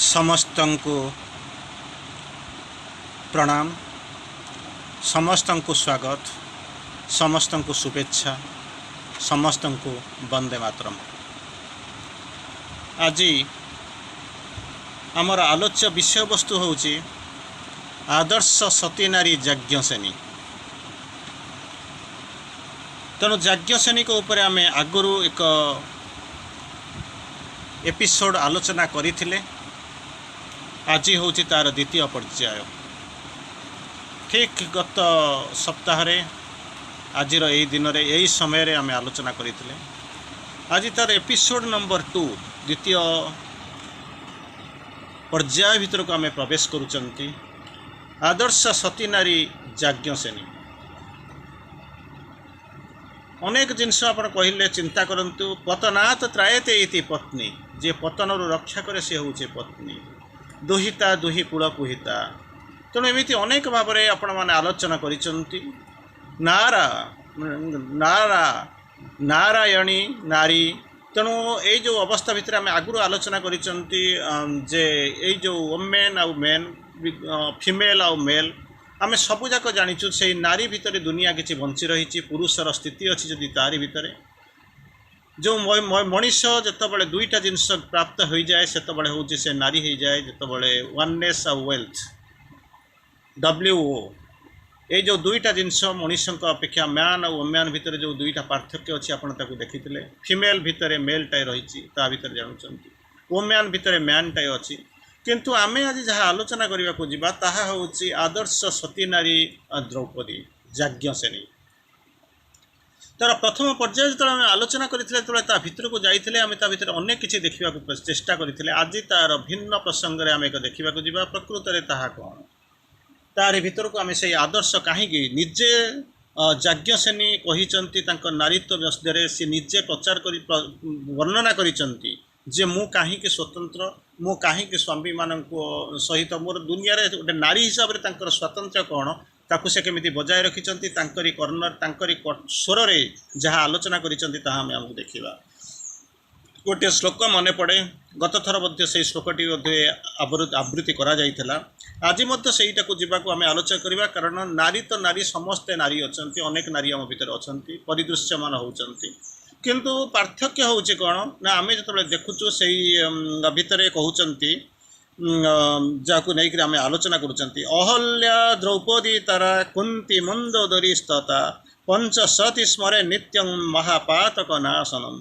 ସମସ୍ତଙ୍କୁ ପ୍ରଣାମ, ସମସ୍ତଙ୍କୁ ସ୍ୱାଗତ, ସମସ୍ତଙ୍କୁ ଶୁଭେଚ୍ଛା, ସମସ୍ତଙ୍କୁ ବନ୍ଦେ ମାତରମ୍। ଆଜି ଆମର ଆଲୋଚ୍ୟ ବିଷୟବସ୍ତୁ ହେଉଛି ଆଦର୍ଶ ସତୀ ନାରୀ ଯାଜ୍ଞସେନୀ। ତେଣୁ ଯାଜ୍ଞସେନୀଙ୍କ ଉପରେ ଆମେ ଆଗରୁ ଏକ ଏପିସୋଡ଼ ଆଲୋଚନା କରିଥିଲେ। ଆଜି ହେଉଛି ତା'ର ଦ୍ୱିତୀୟ ପର୍ଯ୍ୟାୟ। ଠିକ୍ ଗତ ସପ୍ତାହରେ ଆଜିର ଏହି ଦିନରେ ଏହି ସମୟରେ ଆମେ ଆଲୋଚନା କରିଥିଲେ। ଆଜି ତା'ର ଏପିସୋଡ଼ ନମ୍ବର 2 ଦ୍ୱିତୀୟ ପର୍ଯ୍ୟାୟ ଭିତରକୁ ଆମେ ପ୍ରବେଶ କରୁଛନ୍ତି। ଆଦର୍ଶ ସତୀ ନାରୀ ଯାଜ୍ଞସେନୀ। ଅନେକ ଜିନିଷ ଆପଣ କହିଲେ ଚିନ୍ତା କରନ୍ତୁ। ପତନାତ୍ ତ୍ରାୟତେ ଇତି ପତ୍ନୀ, ଯିଏ ପତନରୁ ରକ୍ଷା କରେ ସେ ହେଉଛି ପତ୍ନୀ। ଦୁହିତା ଦୁହି କୂଳ ପୁହିତା। ତେଣୁ ଏମିତି ଅନେକ ଭାବରେ ଆପଣମାନେ ଆଲୋଚନା କରିଛନ୍ତି। ନାରାୟଣୀ ନାରୀ। ତେଣୁ ଏଇ ଯେଉଁ ଅବସ୍ଥା ଭିତରେ ଆମେ ଆଗରୁ ଆଲୋଚନା କରିଛନ୍ତି ଯେ ଏଇ ଯେଉଁ ଓମେନ୍ ଆଉ ମେନ୍, ଫିମେଲ୍ ଆଉ ମେଲ୍, ଆମେ ସବୁଯାକ ଜାଣିଛୁ ସେଇ ନାରୀ ଭିତରେ ଦୁନିଆ କିଛି ବଞ୍ଚି ରହିଛି। ପୁରୁଷର ସ୍ଥିତି ଅଛି ଯଦି ତାରି ଭିତରେ। ଯେଉଁ ମଣିଷ ଯେତେବେଳେ ଦୁଇଟା ଜିନିଷ ପ୍ରାପ୍ତ ହୋଇଯାଏ ସେତେବେଳେ ହେଉଛି ସେ ନାରୀ ହୋଇଯାଏ। ଯେତେବେଳେ ୱାନନେସ୍ ଆଉ ୱେଲ୍ଥ, WO, ଏଇ ଯେଉଁ ଦୁଇଟା ଜିନିଷ ମଣିଷଙ୍କ ଅପେକ୍ଷା ମ୍ୟାନ୍ ଆଉ ଓମ୍ୟାନ୍ ଭିତରେ ଯେଉଁ ଦୁଇଟା ପାର୍ଥକ୍ୟ ଅଛି ଆପଣ ତାକୁ ଦେଖିଥିଲେ। ଫିମେଲ୍ ଭିତରେ ମେଲ୍ଟାଏ ରହିଛି, ତା ଭିତରେ ଜାଣୁଛନ୍ତି। ଓମ୍ୟାନ୍ ଭିତରେ ମ୍ୟାନ୍ଟାଏ ଅଛି। କିନ୍ତୁ ଆମେ ଆଜି ଯାହା ଆଲୋଚନା କରିବାକୁ ଯିବା ତାହା ହେଉଛି ଆଦର୍ଶ ସତୀ ନାରୀ ଦ୍ରୌପଦୀ ଯାଜ୍ଞସେନୀ। ତା'ର ପ୍ରଥମ ପର୍ଯ୍ୟାୟ ଯେତେବେଳେ ଆମେ ଆଲୋଚନା କରିଥିଲେ, ଯେତେବେଳେ ତା ଭିତରକୁ ଯାଇଥିଲେ, ଆମେ ତା ଭିତରେ ଅନେକ କିଛି ଦେଖିବାକୁ ଚେଷ୍ଟା କରିଥିଲେ। ଆଜି ତା'ର ଭିନ୍ନ ପ୍ରସଙ୍ଗରେ ଆମେ ଏକ ଦେଖିବାକୁ ଯିବା। ପ୍ରକୃତରେ ତାହା କ'ଣ, ତାରି ଭିତରକୁ ଆମେ ସେଇ ଆଦର୍ଶ କାହିଁକି ନିଜେ ଯାଜ୍ଞସେନୀ କହିଛନ୍ତି ତାଙ୍କ ନାରୀତ୍ୱ ବ୍ୟସ୍ତରେ ସେ ନିଜେ ପ୍ରଚାର କରି ବର୍ଣ୍ଣନା କରିଛନ୍ତି ଯେ ମୁଁ କାହିଁକି ସ୍ୱତନ୍ତ୍ର, ମୁଁ କାହିଁକି ସ୍ୱାମୀମାନଙ୍କ ସହିତ ମୋର ଦୁନିଆରେ ଗୋଟେ ନାରୀ ହିସାବରେ ତାଙ୍କର ସ୍ୱାତନ୍ତ୍ର୍ୟ କ'ଣ ତାକୁ ସେ କେମିତି ବଜାୟ ରଖିଛନ୍ତି। ତାଙ୍କରି କର୍ଣ୍ଣର, ତାଙ୍କରି ସ୍ୱରରେ ଯାହା ଆଲୋଚନା କରିଛନ୍ତି ତାହା ଆମେ ଆମକୁ ଦେଖିବା। ଗୋଟିଏ ଶ୍ଲୋକ ମନେ ପଡ଼େ, ଗତ ଥର ମଧ୍ୟ ସେଇ ଶ୍ଲୋକଟି ମଧ୍ୟ ଆବୃତ୍ତି କରାଯାଇଥିଲା। ଆଜି ମଧ୍ୟ ସେଇଟାକୁ ଯିବାକୁ ଆମେ ଆଲୋଚନା କରିବା, କାରଣ ନାରୀ ତ ନାରୀ, ସମସ୍ତେ ନାରୀ ଅଛନ୍ତି, ଅନେକ ନାରୀ ଆମ ଭିତରେ ଅଛନ୍ତି, ପରିଦୃଶ୍ୟମାନ ହେଉଛନ୍ତି। କିନ୍ତୁ ପାର୍ଥକ୍ୟ ହେଉଛି କ'ଣ ନା, ଆମେ ଯେତେବେଳେ ଦେଖୁଛୁ ସେଇ ଭିତରେ କହୁଛନ୍ତି ଯାହାକୁ ନେଇକରି ଆମେ ଆଲୋଚନା କରୁଛନ୍ତି, ଅହଲ୍ୟା ଦ୍ରୌପଦୀ ତାରା କୁନ୍ତି ମନ୍ଦୋଦରୀ ସ୍ତତା ପଞ୍ଚ ସତୀ ସ୍ମରେ ନିତ୍ୟଂ ମହାପାତକ ନାଶନମ୍।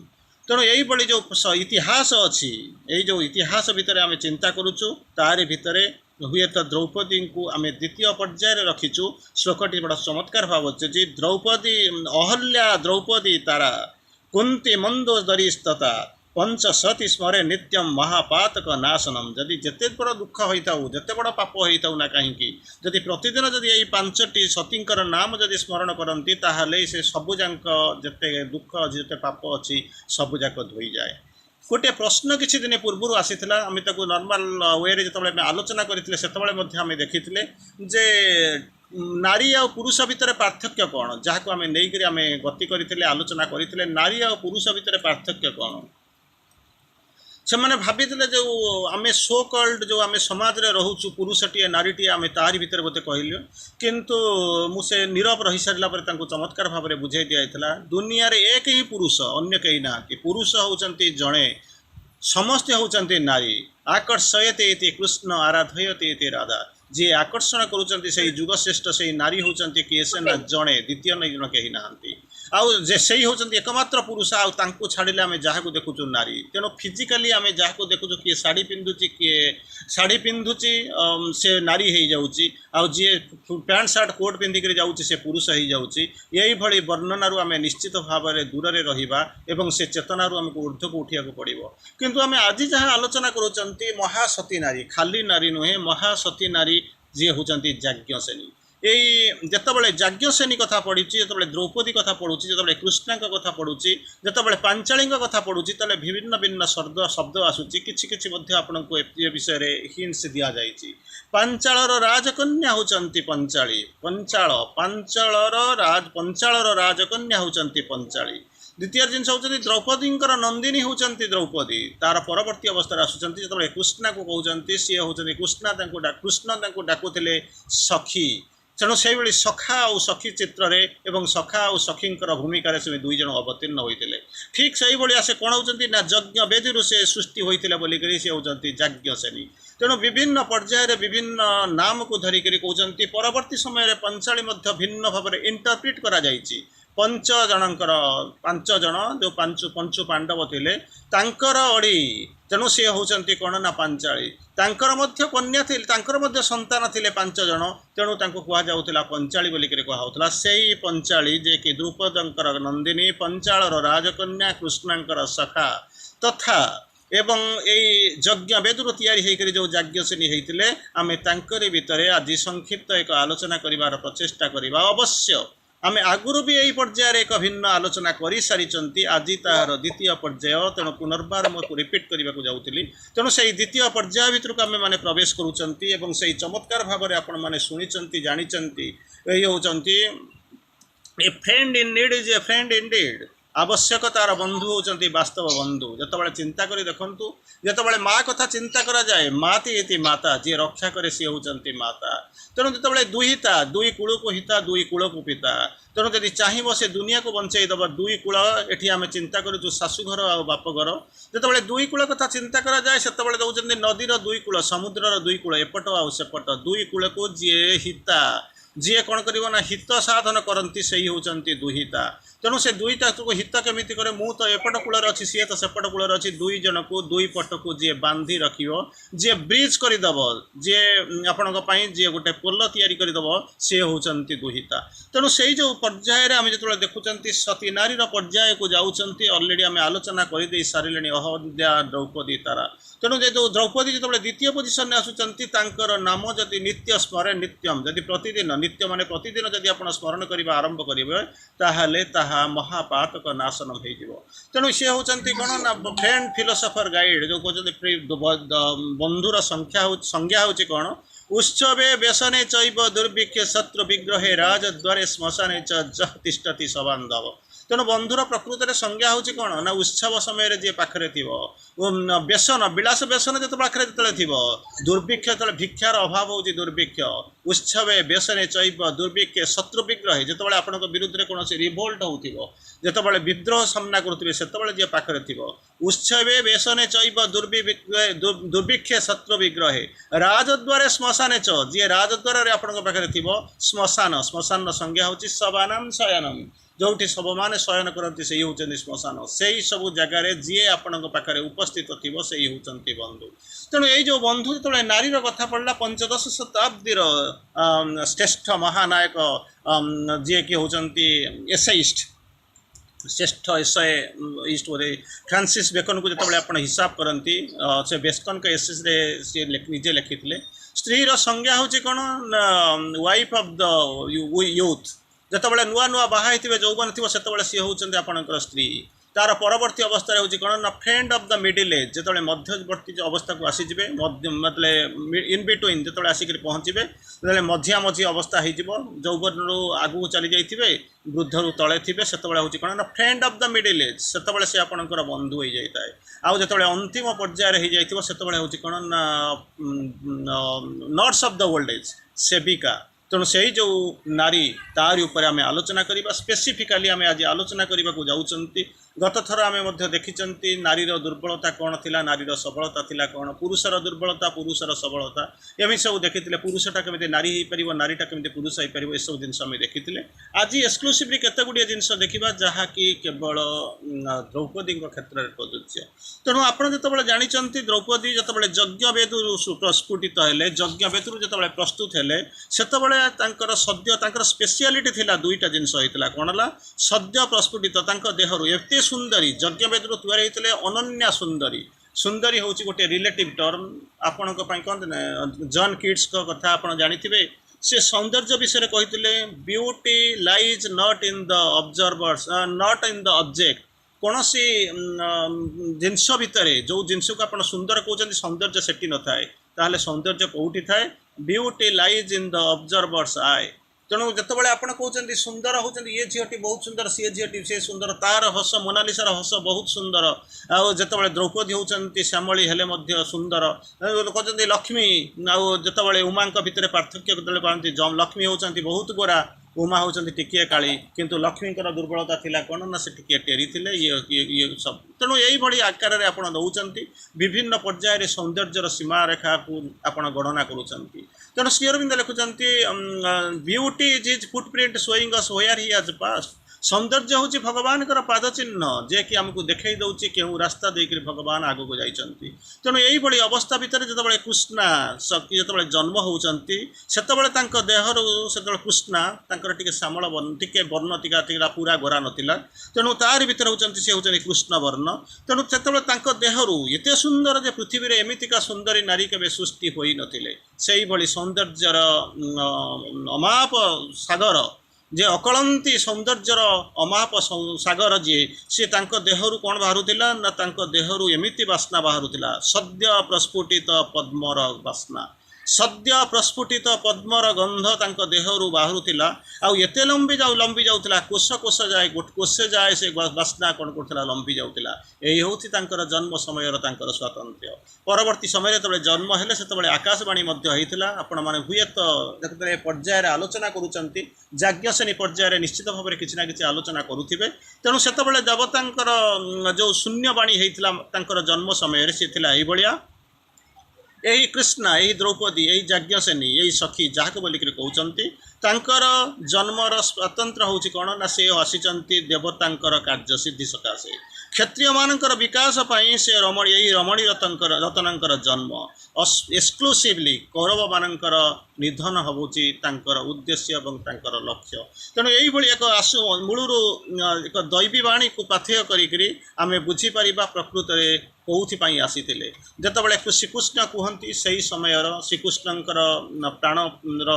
ତେଣୁ ଏଇଭଳି ଯେଉଁ ଇତିହାସ ଅଛି, ଏଇ ଯେଉଁ ଇତିହାସ ଭିତରେ ଆମେ ଚିନ୍ତା କରୁଛୁ, ତାରି ଭିତରେ ହୁଏତ ଦ୍ରୌପଦୀଙ୍କୁ ଆମେ ଦ୍ୱିତୀୟ ପର୍ଯ୍ୟାୟରେ ରଖିଛୁ। ଶ୍ଲୋକଟି ବଡ଼ ଚମତ୍କାର ଭାବୁଛି ଯେ ଦ୍ରୌପଦୀ ଅହଲ୍ୟା ଦ୍ରୌପଦୀ ତାରା କୁନ୍ତି ମନ୍ଦୋଦରୀ ସ୍ତତା ପଞ୍ଚ ସତୀ ସ୍ମରେ ନିତ୍ୟମ୍ ମହାପାତକ ନାଶନମ୍। ଯଦି ଯେତେ ବଡ଼ ଦୁଃଖ ହୋଇଥାଉ, ଯେତେ ବଡ଼ ପାପ ହୋଇଥାଉ ନା କାହିଁକି, ଯଦି ପ୍ରତିଦିନ ଯଦି ଏଇ 5ଟି ସତୀଙ୍କର ନାମ ଯଦି ସ୍ମରଣ କରନ୍ତି, ତାହେଲେ ସେ ସବୁଯାକ ଯେତେ ଦୁଃଖ ଅଛି, ଯେତେ ପାପ ଅଛି, ସବୁଯାକ ଧୋଇଯାଏ। ଗୋଟିଏ ପ୍ରଶ୍ନ କିଛି ଦିନ ପୂର୍ବରୁ ଆସିଥିଲା, ଆମେ ତାକୁ ନର୍ମାଲ ୱେରେ ଯେତେବେଳେ ଆମେ ଆଲୋଚନା କରିଥିଲେ ସେତେବେଳେ ମଧ୍ୟ ଆମେ ଦେଖିଥିଲେ ଯେ ନାରୀ ଆଉ ପୁରୁଷ ଭିତରେ ପାର୍ଥକ୍ୟ କ'ଣ, ଯାହାକୁ ଆମେ ନେଇକରି ଆମେ ଗତି କରିଥିଲେ, ଆଲୋଚନା କରିଥିଲେ। ନାରୀ ଆଉ ପୁରୁଷ ଭିତରେ ପାର୍ଥକ୍ୟ କ'ଣ? ସେମାନେ ଭାବିଥିଲେ ଯେଉଁ ଆମେ ସୋ କଲ୍ଡ ଯେଉଁ ଆମେ ସମାଜରେ ରହୁଛୁ, ପୁରୁଷଟିଏ ନାରୀଟିଏ, ଆମେ ତାରି ଭିତରେ ବୋଧେ କହିଲୁ। କିନ୍ତୁ ମୁଁ ସେ ନୀରବ ରହିସାରିଲା ପରେ ତାଙ୍କୁ ଚମତ୍କାର ଭାବରେ ବୁଝାଇ ଦିଆଯାଇଥିଲା, ଦୁନିଆରେ ଏକ ହିଁ ପୁରୁଷ, ଅନ୍ୟ କେହି ନାହାନ୍ତି। ପୁରୁଷ ହେଉଛନ୍ତି ଜଣେ, ସମସ୍ତେ ହେଉଛନ୍ତି ନାରୀ। ଆକର୍ଷୟତେ ଇତି କୃଷ୍ଣ ଆରାଧୟତେ ଇତି ରାଧା। ଯିଏ ଆକର୍ଷଣ କରୁଛନ୍ତି ସେଇ ଯୁଗଶ୍ରେଷ୍ଠ ସେଇ ନାରୀ ହେଉଛନ୍ତି କିଏ, ସେ ନା ଜଣେ, ଦ୍ୱିତୀୟ ଜଣ କେହି ନାହାନ୍ତି। ଆଉ ଯେ ସେଇ ହେଉଛନ୍ତି ଏକମାତ୍ର ପୁରୁଷ, ଆଉ ତାଙ୍କୁ ଛାଡ଼ିଲେ ଆମେ ଯାହାକୁ ଦେଖୁଛୁ ନାରୀ। ତେଣୁ ଫିଜିକାଲି ଆମେ ଯାହାକୁ ଦେଖୁଛୁ, କିଏ ଶାଢ଼ୀ ପିନ୍ଧୁଛି, କିଏ ଶାଢ଼ୀ ପିନ୍ଧୁଛି ସେ ନାରୀ ହେଇଯାଉଛି, ଆଉ ଯିଏ ପ୍ୟାଣ୍ଟ ସାର୍ଟ କୋଟ୍ ପିନ୍ଧିକରି ଯାଉଛି ସେ ପୁରୁଷ ହେଇଯାଉଛି। ଏଇଭଳି ବର୍ଣ୍ଣନାରୁ ଆମେ ନିଶ୍ଚିତ ଭାବରେ ଦୂରରେ ରହିବା ଏବଂ ସେ ଚେତନାରୁ ଆମକୁ ঊର୍ଦ୍ଧ୍ୱକୁ ଉଠିବାକୁ ପଡ଼ିବ। କିନ୍ତୁ ଆମେ ଆଜି ଯାହା ଆଲୋଚନା କରୁଛନ୍ତି ମହାସତୀ ନାରୀ, ଖାଲି ନାରୀ ନୁହେଁ, ମହାସତୀ ନାରୀ ଯିଏ ହେଉଛନ୍ତି ଯାଜ୍ଞସେନୀ। ଏଇ ଯେତେବେଳେ ଯାଜ୍ଞସେନୀ କଥା ପଢ଼ୁଛି, ଯେତେବେଳେ ଦ୍ରୌପଦୀ କଥା ପଢ଼ୁଛି, ଯେତେବେଳେ କୃଷ୍ଣଙ୍କ କଥା ପଢ଼ୁଛି, ଯେତେବେଳେ ପାଞ୍ଚାଳୀଙ୍କ କଥା ପଢ଼ୁଛି, ତାହେଲେ ଭିନ୍ନ ଭିନ୍ନ ଶବ୍ଦ ଆସୁଛି। କିଛି କିଛି ମଧ୍ୟ ଆପଣଙ୍କୁ ଏ ବିଷୟରେ ହିଣ୍ଟସ ଦିଆଯାଇଛି। ପାଞ୍ଚାଳର ରାଜକନ୍ୟା ହେଉଛନ୍ତି ପଞ୍ଚାଳୀ। ପଞ୍ଚାଳର ରାଜକନ୍ୟା ହେଉଛନ୍ତି ପଞ୍ଚାଳୀ। द्वितीय जिन हूँ द्रौपदी नंदिनी होती द्रौपदी तार परवर्ती अवस्था आसुँच जो कृष्णा को कहते सी हूँ कृष्णा कृष्ण डाकुले सखी तेणु से भाई सखा और सखी चित्र एवं सखा और सखींकर भूमिकार से दुई जन अवतीर्ण होते ठीक से भाया से कौन होती ना यज्ञ वेदी से सृष्टि होता बोलिक सी हूँ याज्ञसेनी तेणु विभिन्न पर्यायर विभिन्न नाम को धरिक कहते परवर्ती समय पंचाली भिन्न भाव में इंटरप्रिट करा पंच जनकर पांच जन जो पंचु पांडव थे तांकर अड़ी तेणु सी होती कौन ना पांचाली तांकर मध्य कन्या थी तांकर मध्य संतान थे पांच जन तेणु कहुला पंचाली बोलिक कहला से पंचाली जे कि द्रुपदंकर नंदिनी पंचालर राजकन्या कृष्णंकर सखा तथा एवं यज्ञ वेदुर तैयारी जो याज्ञसेनी होते आम तांकरी भितर आज संक्षिप्त एक आलोचना करिवार प्रचेष्टा करिबा अवश्य आम आगुरी भी यही पर्यायर एक भिन्न आलोचना कर सारी आज तार द्वितीय पर्याय तेणु पुनर्बार मुझे रिपीट करने को जाऊँगी तेणु से द्वितीय पर्याय भितर को आम मैंने प्रवेश करुँच से चमत्कार भाव में आपण मैंने शुणी जानी यही होती a friend in need is a friend in deed आवश्यक तार बंधु होती वास्तव बंधु जिते चिंता कर देखूँ जिते माँ कथा चिंता करा जाए माती इति माता जी रक्षा करे सी होती माता तेणु जो दुहिता दुई कूल को हिता दुई कूल को पिता तेणु जदि चाहब से दुनिया को बंचईदब दुई कूल ये आम चिंता करूँ शाशुघर आ बापघर जो दुई कूल कथा चिंता करा जाए से दौरान नदीर दुई कूल समुद्रर दुई कूल एपट आ सेपट दुई कूल को जी हिता जी कौन कर हित साधन करती से होती दुहिता तेणु से दुईटा को हित केमी करे मु तो एपट कूल अच्छी सी तो सेपट कूल अच्छी दुई जन को दुई पट को जी बांधि रखियो जी ब्रिज करदेव जी आपण जी गोटे पोल तैयारी करदेव सी होती दुहिता तेणु से जो पर्यायर आम जो देखुं सती नारी पर्याय को जाऊँच अलरेडी आम आलोचना कर सारे अहल्या द्रौपदी तारा तेणु जो द्रौपदी जो द्वितीय पोजिशन आसुँच नाम जदि नित्य स्मरण नित्यम जदि प्रतिदिन नित्य माने प्रतिदिन जदि आप स्मरण करने आरंभ करेंगे ताहले महापातक नाशनम हो तेणु सी होती कौन ना फ्रेंड फिलोसफर गाइड जो कहते बंधुर संज्ञा हूँ कौन उत्सवे व्यसने चैव दुर्भिक्षे शत्रु विग्रहे राजद्वारे श्मशाने जह तिष्ठति सबांधव तेणु बंधुर प्रकृत में संज्ञा हूँ कौन ना उत्सव समय जी पाखे थी व्यसन विलास व्यसन जो पाखे जो थी दुर्भिक्ष जो भिक्षार अभाव हो दुर्भिक्ष उत्सवे व्यसने चैव दुर्भिक्षे शत्रु विग्रह जो आपण विरुद्ध में कौन रिभोल्ट हो जो विद्रोह सामना करुवे से जी पाखे थी उत्सवे व्यसने चैव दुर्भिक्षे शत्रु विग्रहे राजद्वारे श्मशाने जी राजद्वार आपण पाखे थी श्मशान श्मशान संज्ञा हूँ शबानम शयनम जो सबमान शयन करती से होती श्मशान से ही सब जगार जी आपण पाखे उपस्थित थी से ही होती बंधु तेणु ये जो बंधु जो नारीर कथा पड़ा पंचदश शताब्दीर श्रेष्ठ महानायक जी कि होती एसेइस्ट श्रेष्ठ एसए ईस्ट बोले फ्रांसिस बेकन को जो आप हिसाब करती से बेस्कन के एसेस सी निजे लिखी स्त्रीर संज्ञा हूँ कौन वाइफ ऑफ द यूथ जो नुआ नुआ बाहा जौवन थी से सी होती आपणकर स्त्री तार परवर्ती अवस्था हूँ कौन ना friend of the middle age जो मध्यवर्ती अवस्था को आसीजे मतलब इन बिटवीन जो आसिक पहुँचे जो मझिया मझी अवस्था हो जौवन आगू चली जाइए वृद्धरू तले थे से हूँ कौन ना friend of the middle age से सी आपणकर बंधु हो जाए आउ जो अंतिम पर्यायर हो जाए से हूँ कौन ना nurse of the old age सेविका तेणु से जो नारी तारी उपर आम आलोचना करवा स्पेसिफिकाली आम आज आलोचना करने को जाऊँच गत थर आम देखी नारीर दुर्बलता कौन थी नारीर सबलता थी कौन पुरुषर दुर्बलता पुरुषर सबलता एम सब देखी पुरुषटा केमी नारी हो पार नारीटा केमी पुरुष हो पार यू जिन देखी आज एक्सक्लूसिवली केते गुड़िया जिन देखा जहाँकि केवल द्रौपदी क्षेत्र में प्रযোज्य तेणु आप जो जानते द्रौपदी जो यज्ञ वेदु प्रस्फुटित है यज्ञ वेदु जो प्रस्तुत है से सद्य स्पेशलिटी थिला दुईटा जिनस होता कौन है सद्य प्रस्फुटित देहरु एत सुंदरी यज्ञ वेदु तैयारी होते अनन्या सुंदरी सुंदरी हूँ गोटे रिलेटिव टर्म आपण कहते जॉन किड्स कथा आप जानी से सौंदर्य विषय कहते beauty lies not in the observers not in the object कौन सी जिनस भितर जो जिनस को आप सुंदर कहते सौंदर्य सेठी न थाए ताहले सौंदर्य कौटी थाए beauty lies in the observer's eye तेणु जितेबाला आप कहते सुंदर होती ये झीटी बहुत सुंदर सी झीटी सी सुंदर तार हस मोनालिसार हस बहुत सुंदर आते द्रौपदी होती श्यामली हेले सुंदर कहते लक्ष्मी आते उमा भितर पार्थक्य कहते लक्ष्मी होती बहुत गोरा उमा होती टिकिए काली किंतु लक्ष्मीकर दुर्बलता थिला कौन ना से टिकिए टेरी थिले ये सब तेणु यही आकार में आपड़ दौरान विभिन्न पर्यायर सौंदर्यर सीमा रेखा को आप गणना करुँच तेणु श्री अरविंद लिखुंट beauty is his footprint showing us where he has passed सौंदर्य हूँ भगवान पाद चिन्ह जे कि आमको देखई दौर क्यों रास्ता देकर भगवान आग को जाती तेणु यही अवस्था भितर जो कृष्णा जो जन्म होती से देहर से कृष्णा टे श्यामल वर्ण टे वर्ण टीका पूरा गोरा नाला तेणु तार भर होती सी हूँ कृष्ण वर्ण तेणु से देहर एत सुंदर पृथ्वी में एमतीका सुंदरी नारी के सृष्टि हो नथिले से सौंदर्यर अमाप सागर जे अकलंती सौंदर्यर अमाप सागर जी सी देहरु कौन बाहरुला ना देहरु एमिति बास्ना बाहरुला सद्य प्रस्फुटित पद्मर बास्ना सद्य प्रस्फुटित पद्मर गंध देहरु बाहरुला आउ एते लंबी जाऊला कोश कोश जाए कोशे जाए से बास्ना कौन करता लंबी जाऊला यही हूँ जन्म समय स्वातंत्र्य परवर्ती समय जो जन्म हेले से आकाशवाणी होता आपण मैंने हुए तो जो पर्यायर आलोचना करुँच याज्ञसेनी पर्यायर निश्चित भाव में किसी ना कि आलोचना करुवे तेणु से देवता जो शून्यवाणी होता जन्म समय सी भाया यही कृष्णा यही द्रौपदी यही याज्ञसेनी यही सखी जहाँ बोलिक कहते जन्मर स्वतंत्र हूँ कौन ना से आसी देवतांकर कार्य सिद्धि सकाशे क्षत्रिय मानकर विकास पाई से यही रमणी रतनकर जन्म एक्सक्लूसिवली कौरव मानकर निधन होची उद्देश्य और लक्ष्य तेणु यही एक आसु मूलरू एक दैवी वाणी को पाथेय करें बुझीपर प्रकृत में कौपाई आसी जितेबाला श्रीकृष्ण कहती से समय श्रीकृष्णकर प्राण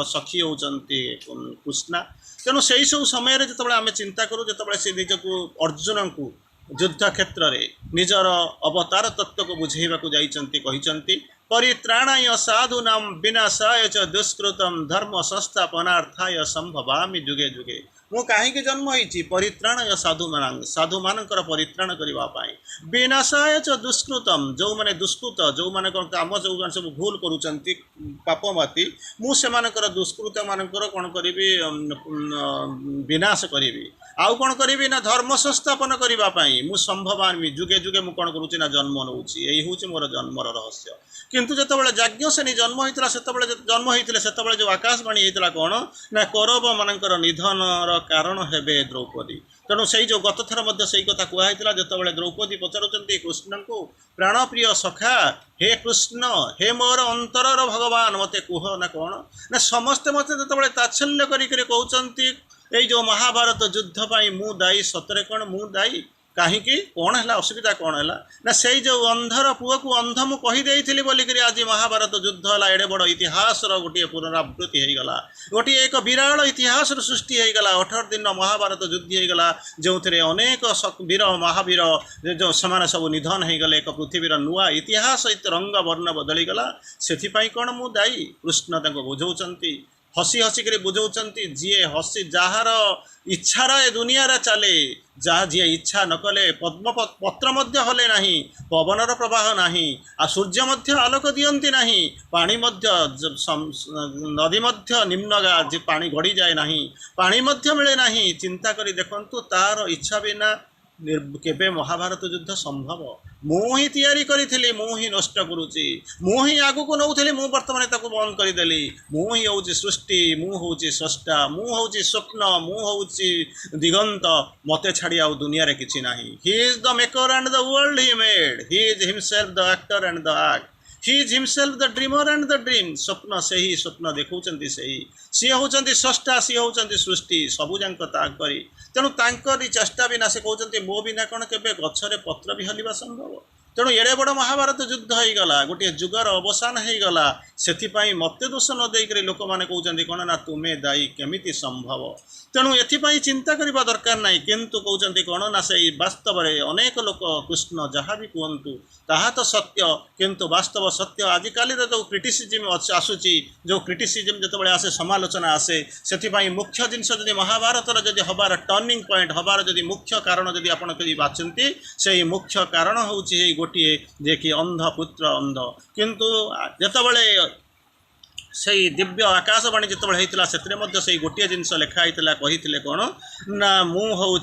सखी होती कृष्णा तेणु से सब समय जो आम चिंता करूँ जो से निजक अर्जुन को युद्ध क्षेत्र में निजर अवतार तत्व को बुझेवा जाती परित्राणाय साधूनां विनाशाय च दुष्कृतं धर्म संस्थापनार्थाय संभवामि जुगे जुगे मु कहीं जन्म होती परित्राणाय साधु मानकर परित्राण करने विनाशाय च दुष्कृतम जो मैंने दुष्कृत जो मैंने कम जो सब भूल करुँच पापमाती मुझे दुष्कृत मानकर कौन करी विनाश करी आउ कौन करी ना धर्म संस्थापन करने मु संभवामि जुगे जुगे मु कौन करुँच ना जन्म नौ यही हूँ मोर जन्मर रहस्य किंतु जो याज्ञसेनी जन्म होता से जन्म होते से जो आकाशवाणी होता कौन ना कौरव मानकर निधनर कारण हेबे द्रौपदी तेणु से जो गत थर से कथा कहला जो द्रौपदी पचारुंट कृष्ण को प्राणप्रिय सखा हे कृष्ण हे मोर अंतरर भगवान मते कुह ना कौन ना समस्ते मत जो तात्सल्य कहते ये जो महाभारत युद्ध पाई मु दायी सतरे कौन मु दायी कहीं कौन है असुविधा कौन है ना से जो अंधर पुआ को अंध मु कहीदे बोलिक आज महाभारत युद्ध है एडे बड़ इतिहास गोटे पुनरावृत्ति होगला गोटे एक विराट इतिहास सृष्टि होगला 18 दिन महाभारत युद्ध होगला जो थे अनेक वीर महावीर जो से सब निधन होगले एक पृथ्वीर नुआ इतिहास रंग वर्ण बदलीगला से कौन मु दायी कृष्ण बुझाऊँच हसी हसिक बुझाऊँच जी हसी जार इच्छार ए दुनिया चले जहाँ जी इच्छा न कले पद्म पत्र मध्य हले नहीं पवनर प्रवाह नहीं आ सूर्य मध्य आलोक दियंती नहीं पानी मध्य नदी मध्य निम्नगा जे पानी गड़ी जाए नहीं पानी मध्य मिले नहीं चिंता करी देखंतु तार इच्छा बिना केबे महाभारत युद्ध संभव मु ही तैयारी करी मु ही नष्ट करुच्ची मु ही आगु को नौली मु बर्तमान ताको बंद करदेली मु ही हूँ सृष्टि मु हूँ स्रष्टा मु हूँ स्वप्न मु हूँ दिगंत मते छाड़ी आउ दुनिया रे किछि नाही he is the maker and the world he made he is himself the actor and the act he is himself the dreamer and the dream स्वप्न से ही स्वप्न देखौचंती से ही सी होचंती स्रष्टा सी होचंती सृष्टि सबुजाक तेणु तांकरी चेष्टा बिना से कहते मो बिना कौन के गचरे पत्र भी हलिबा संभव तेणु एड़े बड़ महाभारत युद्ध हो गला गोटे जुगर अवसान हो गला से मत दोष न देकर लोक मैंने कहते कौन ना तुम्हें दायी केमिति संभव तेणु एथिपाई चिंता करने दरकार नहीं किंतु कहते कौन ना से वास्तव में अनेक लोक कृष्ण जहाँ भी कहतु ताहा तो सत्य किंतु वास्तव सत्य आजिकाली जो क्रिटिसिजम आसूची जो क्रिटिसिजम जो आसे समालोचना आसे से मुख्य जिनस जदि महाभारतर जदि हबार टर्निंग पॉइंट हबार जदि मुख्य कारण जदि आपन बाछंती से मुख्य कारण होची गोटे जे कि अंध पुत्र अंध किंतु जेतबळे से दिव्य आकाशवाणी जिते होता से गोटे जिनस लिखाई कही कौन ना मु हूँ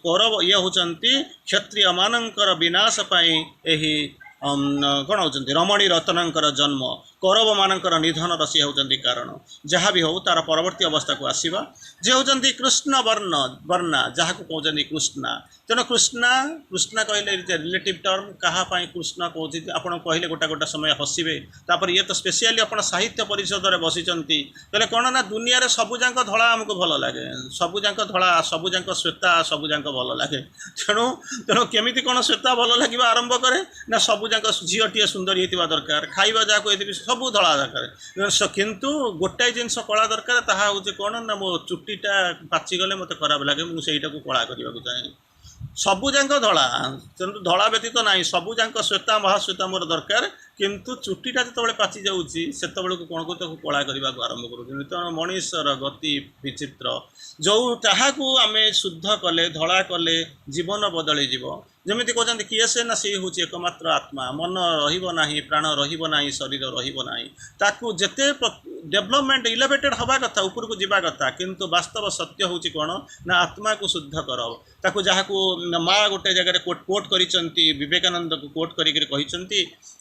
कौरव ये हूँ क्षत्रिय मानकर विनाश यही कौन होती रमणी रत्नांकर जन्म कौरव मानकर निधन सी होती कारण जहाँ भी हो तार परवर्ती अवस्था को आसवा जे होती कृष्ण वर्ण वर्णा जहाँ को कहते कृष्णा तेणु कृष्णा कृष्णा कहले रिलेटिव टर्म कहाँपाई कृष्ण कहते आप कहले गोटा गोटा समय हसबे तापर ये तो स्पेशली आप साहित्य परिषद में बसीचंती कहले कौन ना दुनिया रे सबुजाक धड़ा आमको भल लगे सबुजाक धड़ा सबुजाक श्वेता सबुजाक भल लगे तेणु तेणु केमी कौन श्वेता भल लगे आरंभ करे ना सबुजाक झीटीए सुंदर होता दरकार खाଇବା जहाँ को सब धड़ा दरकार किंतु गोटाए जिनस कला दरकार ताहा हूँ कौन ना मो चुटीटा पाचिगले मत खराब लगे मुझे कला करने को चाहे सबुजाक धड़ा तेणु धड़ा व्यतीत ना सबुजाक श्वेता महाश्वेता मोर दरकार किंतु चुटीटा जो पाचि जाऊँगी से कौन को कला करने को आरंभ कर तेणु मनीषर गति विचित्र जो ताहाकू आम शुद्ध कले धड़ा कले जीवन बदली जीव जमी कहते किए से ना सी हूँ एकमात्र आत्मा मन रहा प्राण रहा शरीर रहा ताकू जिते डेभलपमेंट इलेवेटेड हवा कथा ऊपर को जावा कथा किंतु वास्तव सत्य हूँ कौन ना आत्मा को शुद्ध कर ताकू जहाँ को माँ गोटे जगह कोट करिसेंती विवेकानंद को कोट करी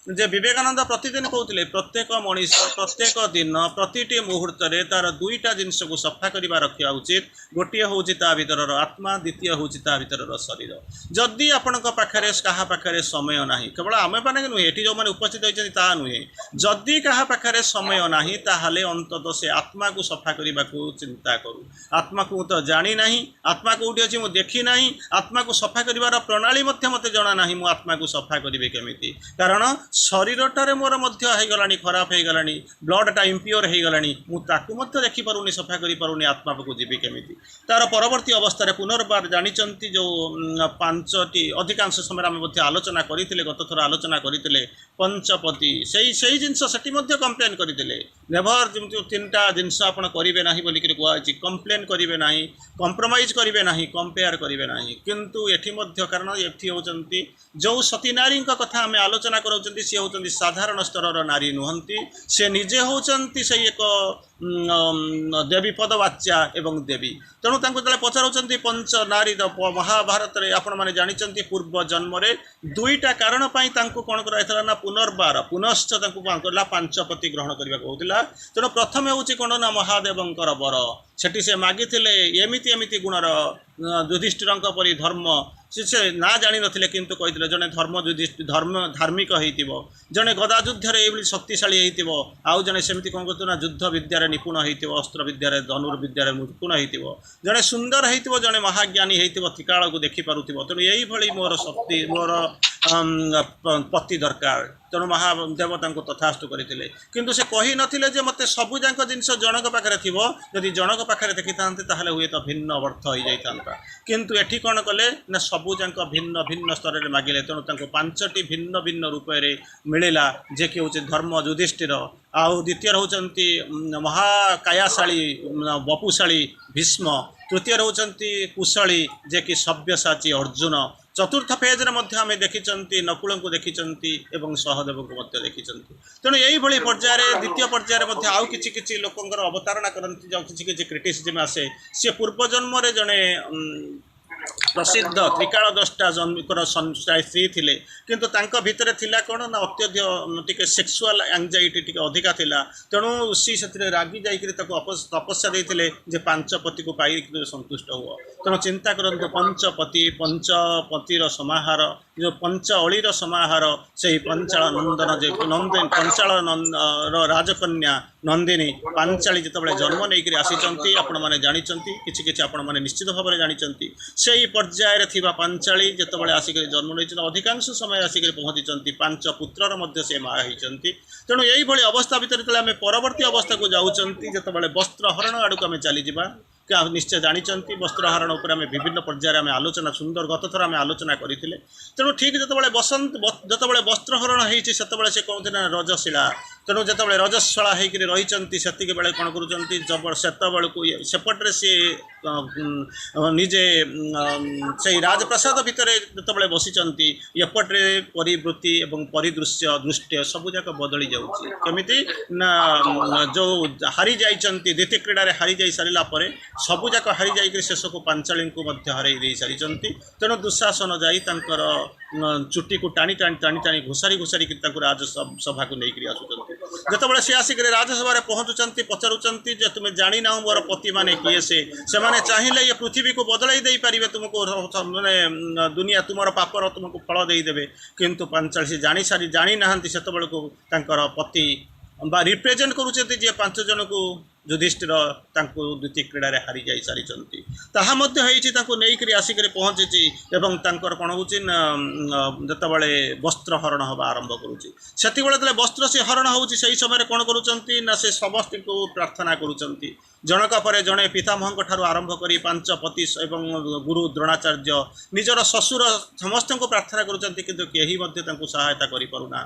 जे विवेकानंद प्रतिदिन कहते प्रत्येक मनीष प्रत्येक दिन प्रतिटी मुहूर्त तार दुईटा जिनस को सफा करवा रखा उचित गोटे हूँ भीतर आत्मा द्वितीय हूँ भीतर शरीर जदि आपण पाखे क्या पाखे समय ना केवल आम मैंने नुहे ये जो मैंने उपस्थित होती ता नुहे जदि क्या पाखे समय ना ताहले अंतत से आत्मा को सफा करने को चिंता करूँ आत्मा को तो जानी ना आत्मा कौटी अच्छी मुझे देखी ना आत्मा को सफा कर प्रणाली मत जना ना मु आत्मा को सफा करी केमी कारण शरीरटारे मोर होगला खराब हो गला ब्लडटा इम्प्योर हो गला मुझे देखिपारूनी सफा करूनी आत्मा को जीवी केमी तार परवर्ती अवस्था पुनर्बार जानते जो 5टी अधिकांश समय आम आलोचना करते गत थर आलोचना करते पंचपति से जिनस से कंप्लेन करते नेभर जमी 3टा जिनस आप करेंगे ना बोलिक कहुई कंप्लेन करेंगे ना कंप्रोमाइज करेंगे ना कंपेयर करेंगे ना किंतु एठी कारण ये होती जो सती नारी कथा आम आलोचना कर सी होती साधारण स्तर नारी नुहंती से निजे होती से एक देवी पदवाच्या एवं देवी तेणु जो पचार पंच नारी महाभारत आपण मैंने जानते पूर्व जन्म दुईटा कारण कौन कराइला ना पुनर्बार पुनश्च कौन कर पांचपति ग्रहण करने को होता तेणु प्रथम हूँ कौन ना महादेवंकर बर सेठी से मागी एमती एमती गुणर युधिष्ठिर परी धर्म से ना जानी नथिले किंतु कही जड़े धर्म धार्मिक हो जड़े गदा युद्ध ये शक्तिशाली हो आउ जड़े सेमती कौन कर युद्ध विद्यार निपुण हो अस्त्र विद्यार धनुर्विद्यार निपुण हो जड़े सुंदर हो जड़े महाज्ञानी हो त्रिकाल को देखिपुव तेणु यही मोर शक्ति मोर पति दरकार तेणु महादेवता को तथास्तु करते किंतु से कही नथिले मत सबुजाक जिनस जनक पाखे थी जदि जनक पाखे देखी था हुए तो भिन्न अर्थ हो जाता किंतु एठी कौन कले ना सबुजाक भिन्न भिन्न स्तर में मागिले तेणु 5टी भिन्न भिन्न रूप में मिलला जे कि हूँ धर्म युधिष्ठिर आउ द्वितीय होती महाकायाशाली बपुशाली भीष्म तृतीय होती कुशली जे कि सव्यसाची अर्जुन चतुर्थ पेज आम देखी नकुल को देखी एवं सहदेव को देखी तेणु यही पर्यायर द्वितीय पर्यायर आउ कि लोकंर अवतारणा करती जो किसी क्रिटिसिजम आसे सी पूर्वजन्म जड़े प्रसिद्ध त्रिकालद्रष्टा जन्मकर स्त्री थिले किंतु तांको भितर थिला कौन ना अत्यधिक टिके सेक्सुअल एंजाइटी टिके अधिका थिला तेणु सी से रागी जाइए तपस्या देते जे पांचपति को पाई संतुष्ट हुआ तेणु चिंता करंतु पंचपतिर समाहार जो पंचअलीर समाहार से पंचाल नंदन जे नंदन पंचाल राजकन्या नंदिनी पांचाली जिते जन्म नहीं आसी आपण मैंने जानी किसी आपण मैंने निश्चित भाव में जानी से सेई पर्यायर थिबा पांचाली जेतबळे आसिक जन्म नहीं अधिकांश समय आसिक पहुँची 5 पुत्रर मध्य से माँ होती। तेणु यही अवस्था भितर आम परवर्ती अवस्था को जाऊँच जिते वस्त्र हरण आड़ को आम चलीजा क्या निश्चय जानते वस्त्र हरण उपर आम विभिन्न पर्यायर आम आलोचना सुंदर गत थर आम आलोचना करते। तेणु ठीक जिते बसंत जिते वस्त्र हरण होती से कहते ना रजशिला। तेणु जिते रजस्वला होकर रही से बेले कौन कर सेपटे सी निजे से राजप्रसाद भितर जिते बसी एपटे परिवृत्ति और परिदृश्य दृष्टि सबूक बदली जामी ना जो हारी जाइए द्वितीय क्रीड़ा हारी जा सारा सबूक हारी जा शेष को पांचाली को हरई सारी। तेणु दुशासन जा चुट्टी को टाणी टाणी टाणी टाणी घुसारी घुसारी राजसभा को लेकर आसुँच जिते सी आसिक राजसभा पहुँचुंट पचारुंट तुम्हें जानी ना मोर पति माने किए से माने चाहिए ये पृथ्वी को बदलाई दे पारे तुमको माने दुनिया तुम पापर तुमको फल देदेवे किंतु पांचाली से जानी ना से पति बा रिप्रेजेंट करुँचे जे 5 जन को युधिष्ठिर द्वितीय क्रीड़ा हारी जा सारी नहीं आसिक पहुँची एवं कौन हो जिते वस्त्र हरण हवा आरंभ करुँच से वस्त्र से हरण हो समय कौन करुँच से समस्त को प्रार्थना करुँच जनक पर जड़े पितामह ठार आरंभ कर 5 पति एवं गुरु द्रोणाचार्य निजर ससुर समस्त को प्रार्थना करुँच किंतु कहीं सहायता करना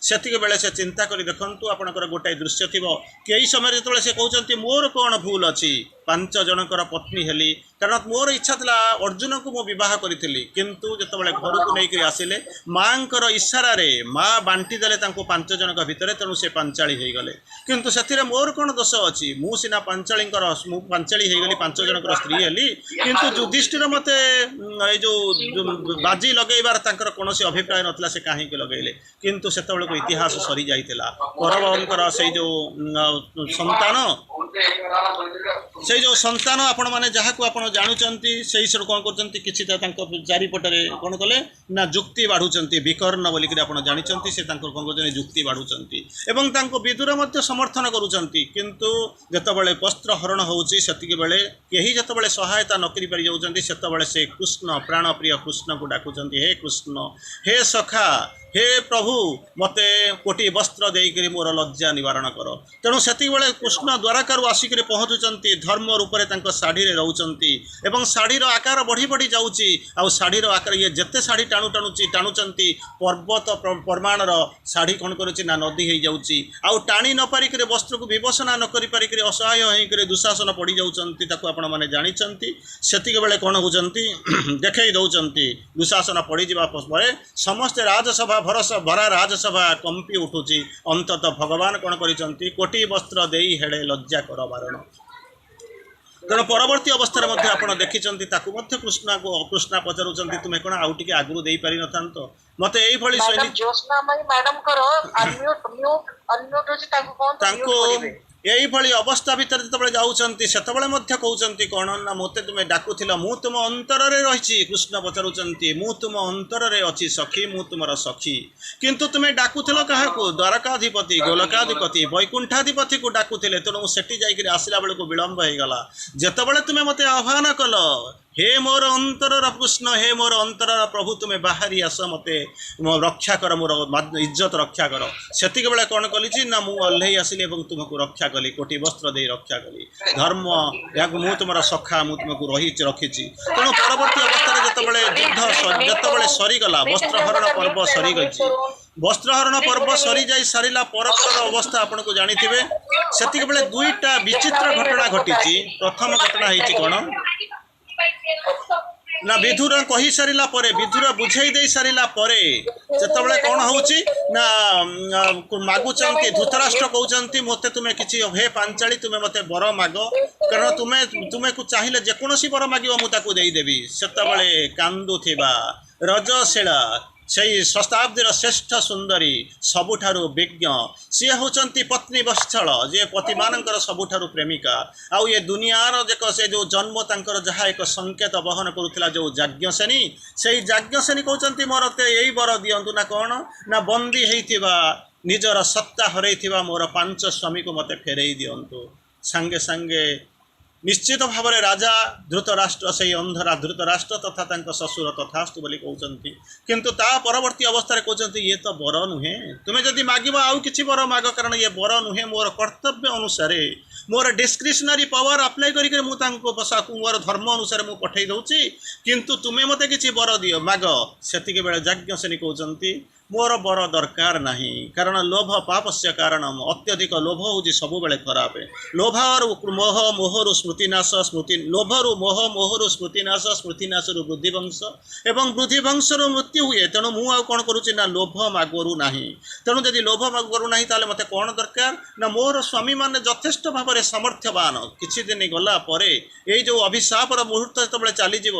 से बेले से चिंता कर देखु आपंकर गोटाए दृश्य थी कई समय जो से कहते मोर कौन भूल अच्छी 5 जनकर पत्नी हेली कारण मोर इच्छा था अर्जुन को मो विवाह करी किंतु जिते घर को लेकर आसिले माँ इशारा माँ बांटी देले 5 जन भितर तेणु से पांचाली हो गले किंतु से मोर कौन दोष अच्छी मु सीना पांचाली पांचाली हो गली 5 जनकर स्त्री हेली किंतु युधिष्ठिर मते जो बाजी लगेबार कौन अभिप्राय नाला से कहीं लगेले किंतु से इतिहास सरी जाइला कौरवंकर से जो संतान से जो संतान आपण मैंने जहाँ को आप जानते से कौन कर किसी चारिपटे कौन कले ना जुक्ति बाढ़ुंट विकर्ण बोलिक आप जानते से कौन कर जुक्ति बाढ़ुंट विदुर समर्थन करुँच किंतु जितेबाला वस्त्र हरण होती बेले कहीं जितेबाला सहायता न कर से कृष्ण प्राण प्रिय कृष्ण को डाकुंट हे कृष्ण हे सखा हे प्रभु मते कोटी वस्त्र देकर मोर लज्जा निवारण कर तेणु से कृष्ण द्वारकार आसिक पहुँचुंट धर्म रूप से शाढ़ी रोच शाढ़ीर आकार बढ़ी बढ़ी जाऊँगी आउ शाढ़ीर आकार ये जिते शाढ़ी टाणु टाणुची टाणुंट पर्वत प्रमाणर शाढ़ी कौन करुँच नदी हो जाऊँगी आउ टाणी न पारिक वस्त्र को विवसना न कर पारिक असहाय होकर दुशासन पड़ जाऊँच आपण मैंने जानते से बेले कौन होती देखई दौरान दुशासन पड़ जा समस्त राजसभा भरा राजसभा कंपी उठुची अंतत भगवान कौन करिसंती कोटी वस्त्र देई हेड़े लज्जा कर बारण तेणु परवर्ती अवस्था आप देखी कृष्णा को कृष्णा पचारुंट तुम्हें कौन आउ टे आगु दे पारि न मत यही अवस्था भितर जो जाऊँच से कहते कौन ना मत तुम्हें डाकुल मु तुम अंतर रही कृष्ण पचारुंट मु तुम अंतर अच्छी सखी मु तुम सखी किंतु तुम्हें डाकुल क्या द्वारकाधिपति गोलकाधिपति वैकुंठाधिपति को डाकुले तेणु मुझे जाकर आसला बेलू विलंब हो गला जितेबाला तुम्हें मत आह्वान कल हे मोर अंतर कृष्ण हे मोर अंतर प्रभु तुम्हें बाहरी आस मते रक्षा कर मोर इज्जत रक्षा कर से बेले कौन कली ना मु ओह्लई आसली तुमको रक्षा कली कोटी वस्त्र दे रक्षा कली धर्म या मु तुम सखा मु तुमको रखी तेणु परवर्ती अवस्था जितेबाला युद्ध जितेबाला सरीगला वस्त्रहरण पर्व सरी गई वस्त्रहरण पर्व सरी जा सारा परपर अवस्था आपन को जानी से बेले दुईटा विचित्र घटना घटी प्रथम घटना है कौन ना विधुर कही सारा विधुर बुझे दे सारा जिते कौन होना मागुंट धृतराष्ट्र कहते मत तुम्हें किसी हे पांचाली तुम्हें मत बर माग कारण तुम्हें को चाहिए जेकोसी बर माग मुझे देदेवी से कांदुवा रजशिला से शताब्दीर श्रेष्ठ सुंदरी सबुठारु विज्ञ सी होचंती पत्नी वत्सल जे पति मानकर सबुठारु प्रेमिका आउ ये दुनियार जेक से जो जन्म तांकर जहाँ एक संकेत बहन करुला जो याज्ञसेनी से याज्ञसेनी कहते मोर यही बर दिंतु ना कौन ना बंदी होइथिबा निजर सत्ता हरैथिबा मोर 5 स्वामी को मते फेरई दिंतु सांगे सांगे निश्चित भाव में राजा धृतराष्ट्र से अंधरा धृतराष्ट्र तथा शशुर तथास्तु बोली कहते किंतु ता परवर्ती अवस्था कहते ये तो बर नुहे तुम्हें जदि मागिब आउ किछि बर माग कारण ये बर नुहे मोर कर्तव्य अनुसार मोर डिस्क्रिशनरी पावर अप्लाई करके मोर धर्म अनुसार मुझे पठे दूची किंतु तुम्हें मत कि बर दियो माग से बेले याज्ञसेनी कहते मोर बर दरकार नहीं कारण लोभ पापस्य कारण अत्यधिक लोभ हूँ सब बेले खराब लोभार मोह मोहरु स्मृतिनाश स्मृति लोभरु मोह मोहरु स्मृतिनाश स्मृतिनाशरु बुद्धिवंश एवं बुद्धिवंशर मृत्यु हुए तेणु मु कौन करुच्ची ना लोभ मागरू ना तेणु जदि लोभ मागरू ना ताले मते कौन दरकार ना मोर स्वामी मान यथेष्ट भाव में सामर्थ्यवान किछि दिन गला परे ये जो अभिशापर मुहूर्त जो चलीज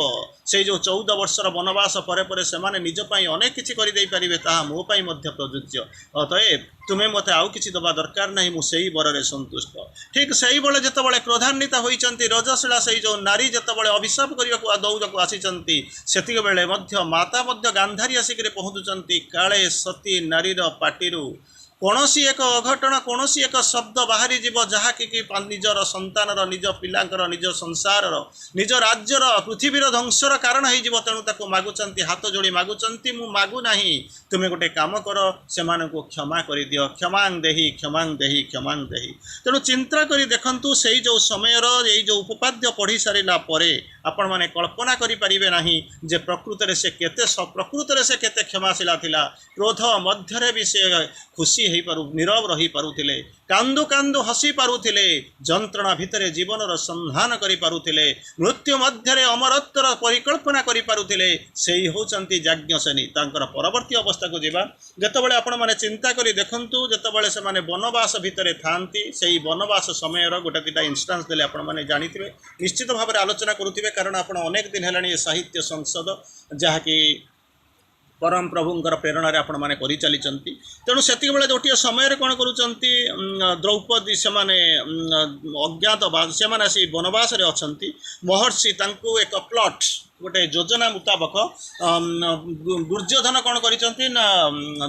से जो 14 वर्षर वनवास परे परे से माने निज पई अनेक किछि करि देई परिबे ताहा मो पई मध्य प्रযোज्य अतएव तुम्हें मत आउ किछि दबा दरकार नहीं मु सेही बररे संतुष्ट ठीक सेही बेले जतबेले क्रोधान्वित होइचंती रजशिला सेही जो नारी जतबेले अभिशाप करियाको दौजको आसीचंती सेतिक बेले मध्य माता मध्य गांधारी आसिकरे पहुंचुचंती काळे सती नारीर पाटिरु कौनसी एक अघटन कौनसी एक शब्द बाहरी जीव जहाँकि निजर संतानर निज पिलांकर निज संसार निज राज्यर पृथ्वीर ध्वंसर कारण हो तेणु ताको मागुचंती हाथ जोड़ी मागुचंती मु मागु नहीं तुम्हें गोटे काम कर से क्षमा कर दियो क्षमांग देही क्षमांग देही क्षमांग देही तेणु चिंता करी देखंतु से जो समयर ये जो उपपाद्य पढ़ी सारा परे आपण माने कल्पना करि परिबे नाही जे प्रकृत रे से केते क्षमाशीला थिला क्रोध मध्यरे भी से खुशी हेई पारु नीरव रही पारुथिले कांदु कांदु हसी पारुथिले जंत्रणा भितरे जीवनर संधान करि पारुथिले मृत्यु मध्यरे अमरत्वर परिकल्पना करि पारुथिले सेही होचंती याज्ञसेनी तांकर परवर्ती अवस्था को जीवा जतबेले आपण माने चिंता करी देखंतु जतबेले से माने वनवास भितरे थांती सेही वनवास समयर गोटे दिटा इंस्टांस देले आपण माने जानिथिबे निश्चित भाव में आलोचना करुथिबे कारण आपण अनेक दिन हेलानी साहित्य संसद जहाँकि परम प्रभुंर प्रेरणा आपण मैंने कर चली तेणु से गोटे समय कौन करुँच द्रौपदी से अज्ञात से आसी वनवास अच्छा महर्षि एक प्लट गोटे योजना मुताबक दुर्योधन कौन कर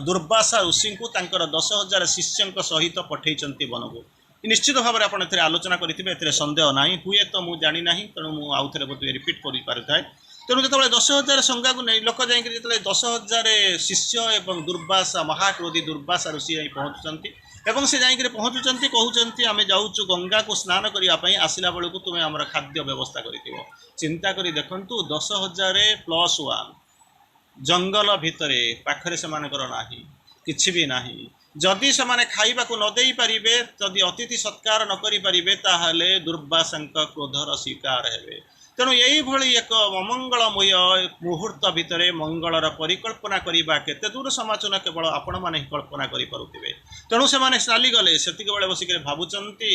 दुर्वासा ऋषि को 10,000 शिष्यों सहित पठे वन को निश्चित भाव में आपड़ आलोचना करेंगे सन्देह ना हुए तो मुझे जानी ना तेणु मुझे आउ थे बोध रिपीट कर पारि थाए तेणु जो 10,000 संज्ञा को नहीं लोक जाइए जो 10,000 शिष्य एवं दुर्वासा महाक्रोधी दुर्वासा ऋषि पहुँचुंट एवं से जाइए पहुँचुंट कहते आम जाऊँ गंगा को स्नान करने आसला बेलू तुम्हें आम खाद्य व्यवस्था कर चिंता करी देखु 10,000 + 1 जंगल भितर पाखरे से किछि भी नाही जदि से माने खाइबा को न देई परिबे जदि अतिथि सत्कार न करि परिबे ताहाले दुर्वासांक क्रोधर शिकार हेबे तेणु यही भली एक अमंगलमय मुहूर्त भितर मंगलर परिकल्पना करवा केते दूर समाचना केवल आपण माने कल्पना करि पारुथिबे तेणु से माने चालीगले सेतिक बेले बसिक भावुचंती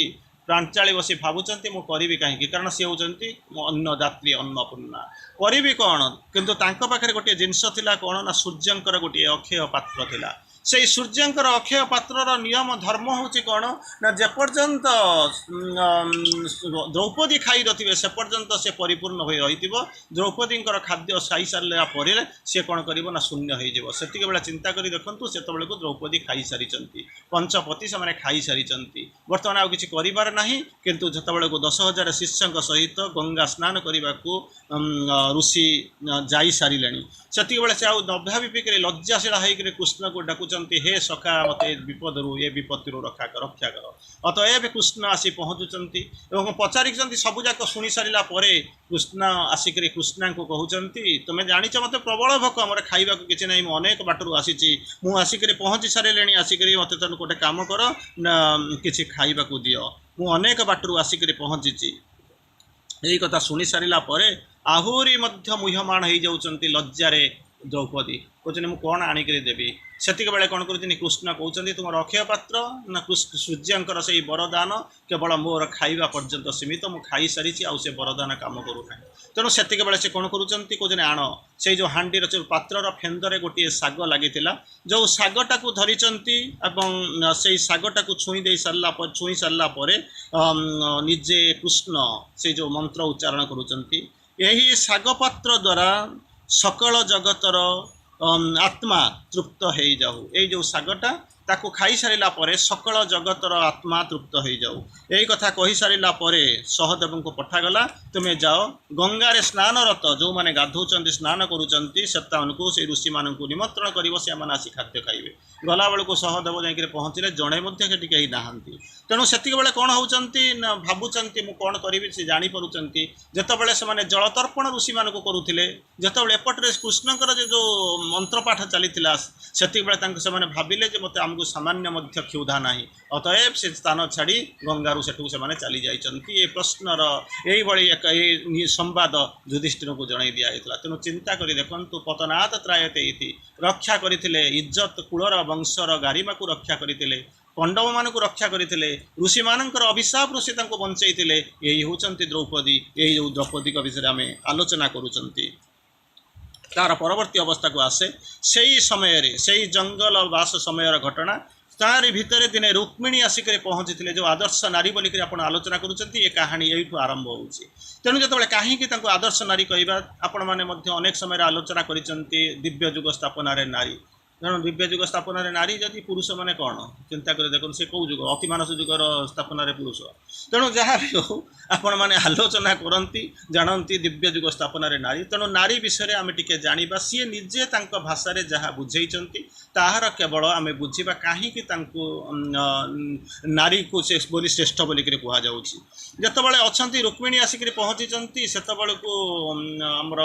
प्रांचाली बसी भावुचंती मु करिवि काहेकि कारण सी होचंती अन्नदात्री अन्नपूर्णा करिवि कोन किंतु तांको पाखरे गोटे जिंस थिला कोन ना सूर्यंकर गोटे अक्षय पात्र थिला से सूर्यंकर अक्षय पात्रर नियम धर्म होची कौन ना जेपर्यंत द्रौपदी खाई रथिबे से पर्यंत से परिपूर्ण हो रही द्रौपदींकर खाद्य खाई सारा पर सी कौन कर ना शून्य हो सेतिक बेला चिंता करी देखंतु से बेलू द्रौपदी खाई सारी पंचपति से खाई सारी बर्तमान आउ किछि करिबार नाही किंतु जत बेलू 10,000 शिष्यों सहित गंगा स्नान करने को ऋषि जाई सारे सेतिक बेले से आउ नभाविक लज्जाशीला होकर कृष्ण को डाकुचंती हे सखा मते विपदरू ये विपत्ति रक्षा कर अतएव कृष्ण आसी पहुँचुंट पचारि सबूक शुणी सारा कृष्ण आसिक कृष्णा को कहते तुम्हें जाच मत प्रबल भोक मोर खाइबा किसी ना अनेक बाटर आसी आसिक पहुँची सारे आसिक मत तेन गोटे कम कर ना कि खाइबा दियो मु अनेक बाटर आसिक पहुँची यही कथा शुणी सारा आहुरी मुह्यमाण हो जाती लज्जारे द्रौपदी कहते मुझे कौन आणिक देवी सेतिक बेले कौन कर कृष्ण कहते तुम अक्षय पात्र ना सूर्यंकर से वरदान केवल मोर खाइबा पर्यंत सीमित मुझे खाई सारी से वरदान कम करूना तेणु सेतिक बेले से कौन कहते आण से जो हांडीर पात्रर फेंदरे गोटे शाग लगी जो शागटा को धरिचंती एवं से शागटा को छुई सारा निजे कृष्ण से जो मंत्र उच्चारण करुचंती यही शागपात्र द्वारा सकल जगतर आत्मा तृप्त हो जाऊ ये जो शागटा ତାକୁ ଖାଇ ସାରିଲା ପରେ ସକଳ ଜଗତର ଆତ୍ମା ତୃପ୍ତ ହୋଇଯାଉ। ଏହି କଥା କହି ସାରିଲା ପରେ ସହଦେବଙ୍କୁ ପଠାଗଲା, ତୁମେ ଯାଅ ଗଙ୍ଗାରେ ସ୍ନାନରତ ଯେଉଁମାନେ ଗାଧୋଉଛନ୍ତି ସ୍ନାନ କରୁଛନ୍ତି ସେମାନଙ୍କୁ ସେଇ ଋଷିମାନଙ୍କୁ ନିମନ୍ତ୍ରଣ କରିବ, ସେମାନେ ଆସି ଖାଦ୍ୟ ଖାଇବେ। ଗଲାବେଳକୁ ସହଦେବ ଯାଇକରି ପହଞ୍ଚିଲେ, ଜଣେ ମଧ୍ୟ ସେଠି କେହି ନାହାନ୍ତି। ତେଣୁ ସେତିକିବେଳେ କ'ଣ ହେଉଛନ୍ତି ନା ଭାବୁଛନ୍ତି ମୁଁ କ'ଣ କରିବି, ସେ ଜାଣିପାରୁଛନ୍ତି। ଯେତେବେଳେ ସେମାନେ ଜଳତର୍ପଣ ଋଷିମାନଙ୍କୁ କରୁଥିଲେ, ଯେତେବେଳେ ଏପଟରେ କୃଷ୍ଣଙ୍କର ଯେଉଁ ମନ୍ତ୍ରପାଠ ଚାଲିଥିଲା, ସେତିକିବେଳେ ସେମାନେ ଭାବିଲେ ଯେ ଆମକୁ ସାମାନ୍ୟ ମଧ୍ୟ କ୍ଷୁଧା ନାହିଁ, ଅତଏବ ସେ ସ୍ଥାନ ଛାଡ଼ି ଗଙ୍ଗାରୁ ସେଠୁ ସେମାନେ ଚାଲି ଯାଇଛନ୍ତି। ଏ ପ୍ରଶ୍ନର ଏଇଭଳି ଏ ସମ୍ବାଦ ଯୁଧିଷ୍ଠିରଙ୍କୁ ଜଣାଇ ଦିଆଯାଇଥିଲା। ତେଣୁ ଚିନ୍ତା କରି ଦେଖନ୍ତୁ, ପତନାତ ତ୍ରାୟତେ ଇତି, ରକ୍ଷା କରିଥିଲେ ଇଜ୍ଜତ କୁଳର ବଂଶର ଗାରିମାକୁ ରକ୍ଷା କରିଥିଲେ, ପଣ୍ଡବମାନଙ୍କୁ ରକ୍ଷା କରିଥିଲେ, ଋଷିମାନଙ୍କର ଅଭିଶାପରୁ ସେ ତାଙ୍କୁ ବଞ୍ଚେଇଥିଲେ। ଏହି ହେଉଛନ୍ତି ଦ୍ରୌପଦୀ। ଏହି ଯେଉଁ ଦ୍ରୌପଦୀଙ୍କ ବିଷୟରେ ଆମେ ଆଲୋଚନା କରୁଛନ୍ତି, ତାର ପରବର୍ତ୍ତୀ ଅବସ୍ଥାକୁ ଆସେ। ସେଇ ସମୟରେ, ସେଇ ଜଙ୍ଗଲ ବାସ ସମୟର ଘଟଣା, ତାରି ଭିତରେ ଦିନେ ରୁକ୍ମିଣୀ ଆସିକରି ପହଞ୍ଚିଥିଲେ, ଯେଉଁ ଆଦର୍ଶ ନାରୀ ବୋଲିକରି ଆପଣ ଆଲୋଚନା କରୁଛନ୍ତି, ଏ କାହାଣୀ ଏଇଠୁ ଆରମ୍ଭ ହେଉଛି। ତେଣୁ ଯେତେବେଳେ କାହିଁକି ତାଙ୍କୁ ଆଦର୍ଶ ନାରୀ କହିବା, ଆପଣମାନେ ମଧ୍ୟ ଅନେକ ସମୟରେ ଆଲୋଚନା କରିଛନ୍ତି ଦିବ୍ୟ ଯୁଗ ସ୍ଥାପନାରେ ନାରୀ। ତେଣୁ ଦିବ୍ୟ ଯୁଗ ସ୍ଥାପନାରେ ନାରୀ ଯଦି ପୁରୁଷମାନେ କ'ଣ ଚିନ୍ତା କରି ଦେଖନ୍ତୁ, ସେ କେଉଁ ଯୁଗ, ଅତିମାନସ ଯୁଗର ସ୍ଥାପନାରେ ପୁରୁଷ। ତେଣୁ ଯାହା ବି ହେଉ ଆପଣମାନେ ଆଲୋଚନା କରନ୍ତି, ଜାଣନ୍ତି ଦିବ୍ୟ ଯୁଗ ସ୍ଥାପନାରେ ନାରୀ। ତେଣୁ ନାରୀ ବିଷୟରେ ଆମେ ଟିକେ ଜାଣିବା। ସିଏ ନିଜେ ତାଙ୍କ ଭାଷାରେ ଯାହା ବୁଝେଇଛନ୍ତି ତାହାର କେବଳ ଆମେ ବୁଝିବା କାହିଁକି ତାଙ୍କୁ ନାରୀକୁ ସେ ବୋଲି ଶ୍ରେଷ୍ଠ ବୋଲିକରି କୁହାଯାଉଛି। ଯେତେବେଳେ ଅଛନ୍ତି ରୁକ୍ମିଣୀ ଆସିକରି ପହଞ୍ଚିଛନ୍ତି, ସେତେବେଳକୁ ଆମର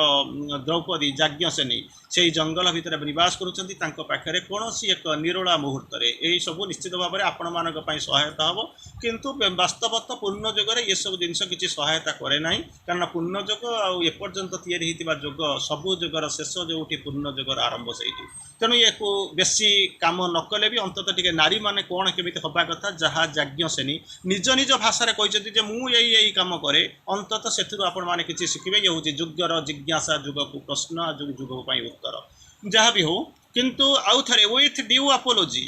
ଦ୍ରୌପଦୀ ଯାଜ୍ଞସେନୀ ସେଇ ଜଙ୍ଗଲ ଭିତରେ ନିବାସ କରୁଛନ୍ତି। ତାଙ୍କ ପାଖରେ କୌଣସି ଏକ ନିରୋଳା ମୁହୂର୍ତ୍ତରେ ଏହିସବୁ ନିଶ୍ଚିତ ଭାବରେ ଆପଣମାନଙ୍କ ପାଇଁ ସହାୟତା ହେବ, କିନ୍ତୁ ବାସ୍ତବତଃ ପୂର୍ଣ୍ଣ ଯୁଗରେ ଏସବୁ ଜିନିଷ କିଛି ସହାୟତା କରେ ନାହିଁ। କାରଣ ପୂର୍ଣ୍ଣ ଯୁଗ ଆଉ ଏପର୍ଯ୍ୟନ୍ତ ତିଆରି ହୋଇଥିବା ଯୁଗ, ସବୁ ଯୁଗର ଶେଷ ଯେଉଁଠି, ପୂର୍ଣ୍ଣ ଯୁଗର ଆରମ୍ଭ ସେଇଠି। ତେଣୁ ୟାକୁ ବେଶୀ କାମ ନ କଲେ ବି ଅନ୍ତତଃ ଟିକେ ନାରୀମାନେ କ'ଣ କେମିତି ହେବା କଥା, ଯାହା ଯାଜ୍ଞସେନୀ ନିଜ ନିଜ ଭାଷାରେ କହିଛନ୍ତି ଯେ ମୁଁ ଏଇ କାମ କରେ, ଅନ୍ତତଃ ସେଥିରୁ ଆପଣମାନେ କିଛି ଶିଖିବେ। ଇଏ ହେଉଛି ଯୁଗର ଜିଜ୍ଞାସା, ଯୁଗକୁ ପ୍ରଶ୍ନ, ଯୁଗ ପାଇଁ ଉତ୍ତର। ଯାହା ବି ହେଉ, କିନ୍ତୁ ଆଉ ଥରେ ୱିଥ୍ ଡ୍ୟୁ ଆପୋଲୋଜି,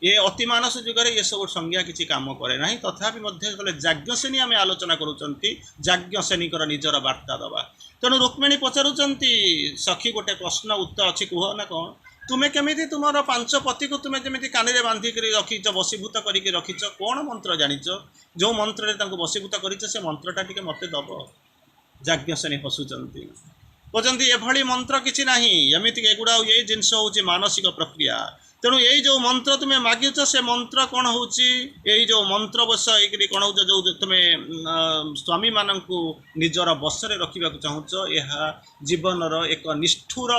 ଏ ଅତିମାନସ ଯୁଗରେ ଏସବୁ ସଂଜ୍ଞା କିଛି କାମ କରେ ନାହିଁ। ତଥାପି ମଧ୍ୟ ଯେତେବେଳେ ଯାଜ୍ଞସେନୀ ଆମେ ଆଲୋଚନା କରୁଛନ୍ତି, ଯାଜ୍ଞସେନୀଙ୍କର ନିଜର ବାର୍ତ୍ତା ଦେବା। ତେଣୁ ରୁକ୍ମିଣୀ ପଚାରୁଛନ୍ତି, ସଖୀ ଗୋଟେ ପ୍ରଶ୍ନ ଉତ୍ତର ଅଛି, କୁହ ନା କ'ଣ, ତୁମେ କେମିତି ତୁମର 5 ପତିକୁ ତୁମେ ଯେମିତି କାନିରେ ବାନ୍ଧିକରି ରଖିଛ, ବଶୀଭୂତ କରିକି ରଖିଛ, କ'ଣ ମନ୍ତ୍ର ଜାଣିଛ, ଯେଉଁ ମନ୍ତ୍ରରେ ତାଙ୍କୁ ବଶୀଭୂତ କରିଛ ସେ ମନ୍ତ୍ରଟା ଟିକେ ମୋତେ ଦେବ। ଯାଜ୍ଞସେନୀ ହସୁଛନ୍ତି, କହୁଛନ୍ତି ଏଭଳି ମନ୍ତ୍ର କିଛି ନାହିଁ, ଏମିତି ଏଗୁଡ଼ା ଏଇ ଜିନିଷ ହେଉଛି ମାନସିକ ପ୍ରକ୍ରିୟା। ତେଣୁ ଏଇ ଯେଉଁ ମନ୍ତ୍ର ତୁମେ ମାଗିଛ, ସେ ମନ୍ତ୍ର କ'ଣ ହେଉଛି, ଏଇ ଯେଉଁ ମନ୍ତ୍ର ବଶ ହେଇକରି କ'ଣ ହେଉଛି, ଯେଉଁ ତୁମେ ସ୍ୱାମୀମାନଙ୍କୁ ନିଜର ବଶରେ ରଖିବାକୁ ଚାହୁଁଛ, ଏହା ଜୀବନର ଏକ ନିଷ୍ଠୁର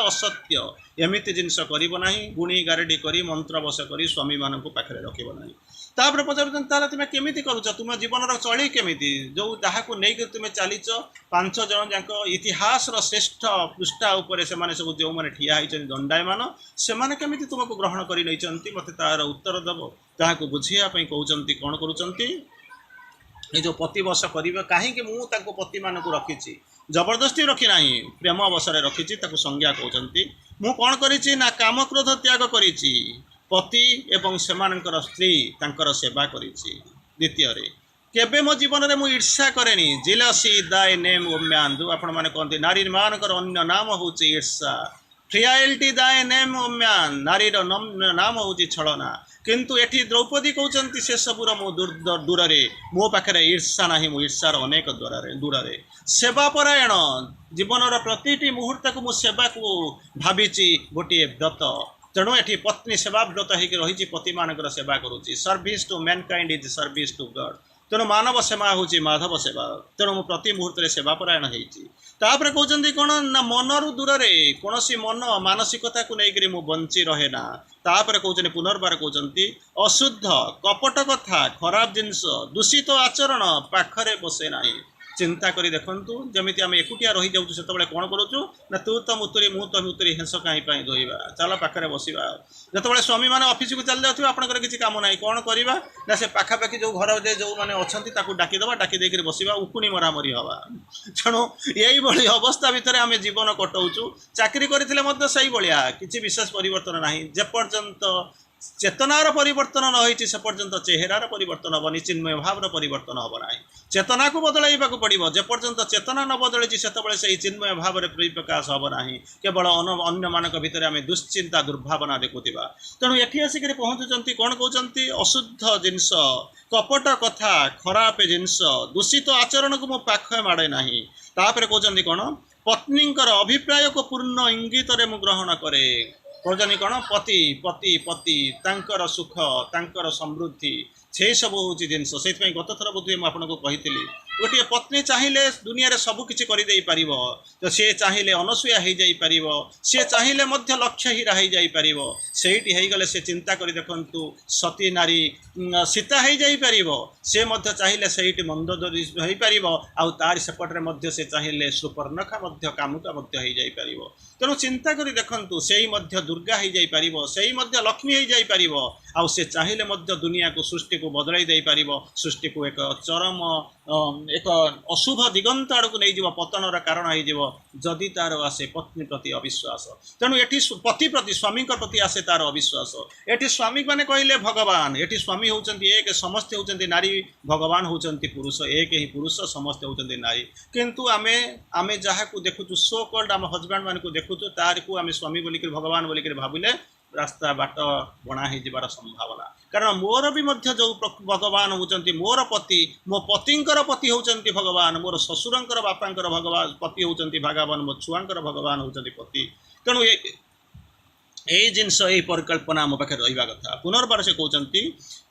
ଅସତ୍ୟ। ଏମିତି ଜିନିଷ କରିବ ନାହିଁ, ଗୁଣି ଗାରେଡ଼ି କରି ମନ୍ତ୍ର ବଶ କରି ସ୍ୱାମୀମାନଙ୍କୁ ପାଖରେ ରଖିବ ନାହିଁ। ତାପରେ ପଚାରୁଛନ୍ତି, ତାହେଲେ ତୁମେ କେମିତି କରୁଛ, ତୁମ ଜୀବନର ଚଳି କେମିତି, ଯେଉଁ ଯାହାକୁ ନେଇକି ତୁମେ ଚାଲିଛ, 5 ଜଣ ଯାକ ଇତିହାସର ଶ୍ରେଷ୍ଠ ପୃଷ୍ଠା ଉପରେ ସେମାନେ ସବୁ ଯେଉଁମାନେ ଠିଆ ହେଇଛନ୍ତି ଦଣ୍ଡାୟମାନ, ସେମାନେ କେମିତି ତୁମକୁ ଗ୍ରହଣ କରି ନେଇଛନ୍ତି, ମୋତେ ତାହାର ଉତ୍ତର ଦେବ। ତାହାକୁ ବୁଝିବା ପାଇଁ କହୁଛନ୍ତି, କ'ଣ କରୁଛନ୍ତି, ଏ ଯେଉଁ ପତିବଶ କରିବେ, କାହିଁକି ମୁଁ ତାଙ୍କୁ ପତିମାନଙ୍କୁ ରଖିଛି, ଜବରଦସ୍ତି ରଖି ନାହିଁ, ପ୍ରେମ ଅବସରରେ ରଖିଛି। ତାକୁ ସଂଜ୍ଞା କହୁଛନ୍ତି, ମୁଁ କ'ଣ କରିଛି ନା କାମକ୍ରୋଧ ତ୍ୟାଗ କରିଛି, ପତି ଏବଂ ସେମାନଙ୍କର ସ୍ତ୍ରୀ ତାଙ୍କର ସେବା କରିଛି। ଦ୍ୱିତୀୟରେ, କେବେ ମୋ ଜୀବନରେ ମୁଁ ঈର୍ଷା କରେନି, ଜିଲସି ଦାଏ ନେମ୍ ଓମ୍ୟାନ୍, ଯେଉଁ ଆପଣମାନେ କହନ୍ତି ନାରୀମାନଙ୍କର ଅନ୍ୟ ନାମ ହେଉଛି ঈର୍ଷା। ଫ୍ରିଆଇଲ୍ଟି ଦାଏ ନେମ୍ ଓମ୍ୟାନ୍, ନାରୀର ନାମ ହେଉଛି ଛଳନା। କିନ୍ତୁ ଏଠି ଦ୍ରୌପଦୀ କହୁଛନ୍ତି, ସେସବୁର ମୁଁ ଦୂରରେ, ମୋ ପାଖରେ ঈର୍ଷା ନାହିଁ, ମୁଁ ঈର୍ଷାର ଅନେକ ଦୂରରେ। ସେବାପରାୟଣ, ଜୀବନର ପ୍ରତିଟି ମୁହୂର୍ତ୍ତକୁ ମୁଁ ସେବାକୁ ଭାବିଛି ଗୋଟିଏ ବ୍ରତ। ତେଣୁ ଏଠି ପତ୍ନୀ ସେବା ବ୍ରତ ହେଇକି ରହିଛି, ପତିମାନଙ୍କର ସେବା କରୁଛି। Service to mankind is service to God. ତେଣୁ ମାନବ ସେବା ହେଉଛି ମାଧବ ସେବା। ତେଣୁ ମୁଁ ପ୍ରତି ମୁହୂର୍ତ୍ତରେ ସେବାପରାୟଣ ହେଇଛି। ତାପରେ କହୁଛନ୍ତି କ'ଣ ନା ମନରୁ ଦୂରରେ, କୌଣସି ମାନସିକତାକୁ ନେଇକରି ମୁଁ ବଞ୍ଚି ରହେ ନା। ତାପରେ କହୁଛନ୍ତି, ପୁନର୍ବାର କହୁଛନ୍ତି, ଅଶୁଦ୍ଧ କପଟ କଥା, ଖରାପ ଜିନିଷ, ଦୂଷିତ ଆଚରଣ ପାଖରେ ବସେ ନାହିଁ। ଚିନ୍ତା କରି ଦେଖନ୍ତୁ, ଯେମିତି ଆମେ ଏକୁଟିଆ ରହିଯାଉଛୁ, ସେତେବେଳେ କ'ଣ କରୁଛୁ ନା ତୁ ତ ମୁତୁରି ମୁଁ ତ ମୁତୁରି, ହେଁସ କାହିଁ ପାଇଁ ଧୋଇବା, ଚାଲ ପାଖରେ ବସିବା। ଯେତେବେଳେ ସ୍ୱାମୀମାନେ ଅଫିସକୁ ଚାଲି ଯାଉଥିବେ, ଆପଣଙ୍କର କିଛି କାମ ନାହିଁ, କ'ଣ କରିବା ନା ସେ ପାଖାପାଖି ଯେଉଁ ଘରରେ ଯେଉଁମାନେ ଅଛନ୍ତି ତାକୁ ଡାକିଦେବା, ଡାକି ଦେଇକରି ବସିବା, ଉକୁଣି ମରାମରି ହେବା। ତେଣୁ ଏଇଭଳି ଅବସ୍ଥା ଭିତରେ ଆମେ ଜୀବନ କଟାଉଛୁ। ଚାକିରି କରିଥିଲେ ମଧ୍ୟ ସେଇଭଳିଆ, କିଛି ବିଶେଷ ପରିବର୍ତ୍ତନ ନାହିଁ। ଯେପର୍ଯ୍ୟନ୍ତ चेतनार परिवर्तन न होइछि से पर्यंत चेहरार परिवर्तन हबनी चिन्मय भावर परिवर्तन हब ना चेतना को बदलाइबाक पड़िबो जे पर्यंत चेतना न बदलिछि सेतबेले सेही चिन्मय भावर परिप्रकाश हब नाही केवल अन्य मानक भितर आमे दुश्चिंता दुर्भावना देखुथिबा तेणु एठी आसिकरी पहुँचुचंती कोन कहउचंती अशुद्ध जिंस कपट कथा खराप जिंस दूषित आचरण को मो पाखे माड़े नाही तापरे कहउचंती कोन पत्नींकर अभिप्राय को पूर्ण इंगित रे मु ग्रहण करे कहउचंती कोन पति पति पति तांकर सुख तांकर समृद्धि से सब हूँ जिनस से गत थर बोध मुझे कही गोटे पत्नी चाहिए दुनिया रे सब किसी करदे पार तो सी चाहिए अनसूया हो जापर सी चाहिए लक्ष्य हीरा हो जापर से गले से चिंता कर देखु सती नारी सीता हो जापर सी चाहिए से मंदोदरी हो पार आउ तार सेपटे से चाहिए सुपर्णखा कामुका हो जापर तेणु चिंता कर देखु से दुर्गा हो जापर से लक्ष्मी हो जापर आउ से चाहिए दुनिया को सृष्टि को बदलाई दे पार सृष्टि को एक चरम एक अशुभ दिगंत आड़ को नहीं पतनर कारण हो जदि तार आसे पत्नी प्रति अविश्वास तेणु ये पति प्रति स्वामी प्रति आसे तार अविश्वास ये स्वामी मैंने कहले भगवान ये स्वामी होती एक समस्ते होती नारी भगवान होती पुरुष एक ही पुरुष समस्ते होती नारी किंतु आमे आमे जहाँ को देखु सो कल्ड आम हजबैंड मान को देखु तार को आम स्वामी बोलिक भगवान बोलिक भाविले रास्ता बाट बणा हो जबार संभावना कारण मोर भी जो भगवान होती मोर पति मो पतिंकर पति होती भगवान मोर ससुरंकर बापांकर भगवान पति होती भगवान मो छुआंकर भगवान होती पति तेणु यही जिनस यही परिकल्पना मो पाखे रहा कथा पुनर्बार से कहते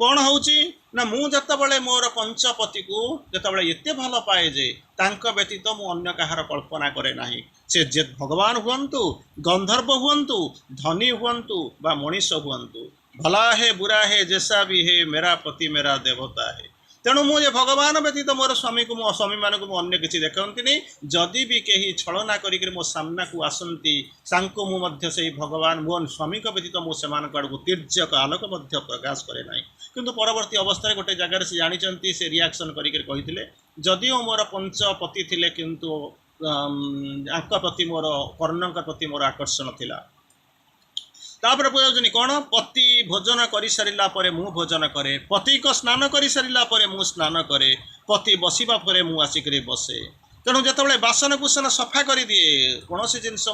कौन होना मुझे मोर पंचपति को जिते एत भल पाए जे तांको व्यतीत मु अन्य कहार कल्पना करे नाही से जे भगवान हुंतु गंधर्व हुंतु धनी हुंतु बा मनीष हुंतु भला है बुरा है जैसा भी है मेरा पति मेरा देवता है तेणु मुझे भगवान व्यतीत मोर स्वामी को मो स्वामी मान को अन्य किसी देखती जदि भी कहीं छलना कर मो सामना को आसती से भगवान मो स्वामी व्यतीत मो से आड़ को तीर्यक आलोक प्रकाश करे ना किंतु परवर्ती अवस्था गोटे जगार से जानते से रिएक्शन करते जदिओ मोर पंचपति थिले किंतु प्रति मोर कर्ण प्रति मोर आकर्षण थिला तापर बुझाऊँ कौन पति भोजन कर सारा पर मु भोजन करे पति को स्नान कर सारा पर मु स्नान करे पति बसवा पर मु आसिक बसे तेणु जो बासन कुसन सफा कर दिए कौन सी जिनस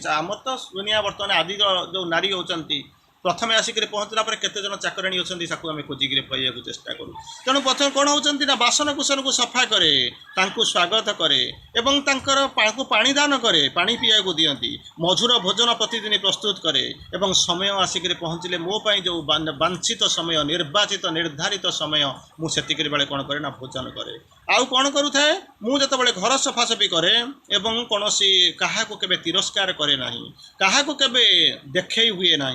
आम तो दुनिया बर्तमान आदि जो नारी होती प्रथम आसिक पहुँचला केते जन चाकराणी अच्छा आम खोजिक पाइबा चेष्टा करूँ तेणु प्रथम कौन होती ना बासन कुसन को सफा करे स्वागत करे एवं पानी दान करे पानी पीया को दियंती मधुर भोजन प्रतिदिन प्रस्तुत करे एवं समय आसिक पहुँचले मोपाई जो वांछित समय निर्वाचित निर्धारित समय मुझे बेले कौन करे ना भोजन करे आउ कौन करुए मुझे घर सफासफी करे एवं कौन क्या केवे तिरस्कार करे ना क्या केवे देखे हुए ना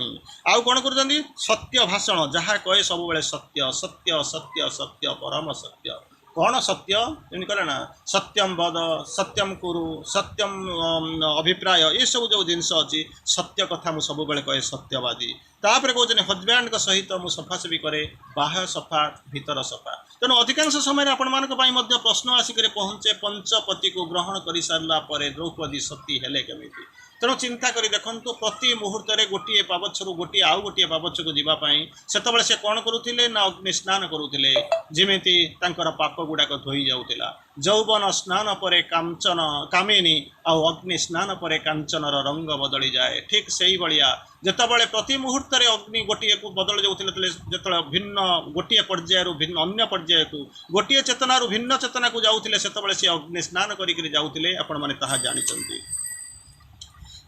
आउ कौन कर सत्य भाषण जहाँ कहे सब बेले सत्य सत्य सत्य सत्य परम सत्य कौन सत्य एमती कहे ना सत्यम वद सत्यम कुरु सत्यम अभिप्राय ये सब जो जिनस अच्छी सत्य कथा मुझे सब बेले कहे सत्यवादी तापर कहते हजबैंड सहित मुझे सफासफी करे बाह्य सफा भीतर सफा तेणु अधिकांश समय आपण मान प्रश्न आसिक पहुँचे पंचपति को ग्रहण कर सारा द्रौपदी सती हेले केमिति तेणु चिंता करी देखंतु प्रति मुहूर्त में गोटे पावच्छरु गोटे आउ गोटे पावच्छ को जीवाई से से कौन करुले ना अग्नि स्नान करुले जिमिति तांकर पाप गुड़ाक धोई जाऊला जौवन स्नान पर कांचन कामिनी आउ अग्नि स्नान पर कांचनर रंग बदली जाए ठीक से भाया जितेबाला प्रति मुहूर्त में अग्नि गोटे को बदल जाऊे जो भिन्न गोटे पर्यायर भिन्न अन्य पर्याय को गोटे चेतनारू भिन्न चेतना को जाऊे से सी अग्नि स्नान करके जाऊे आपण मैंने जानते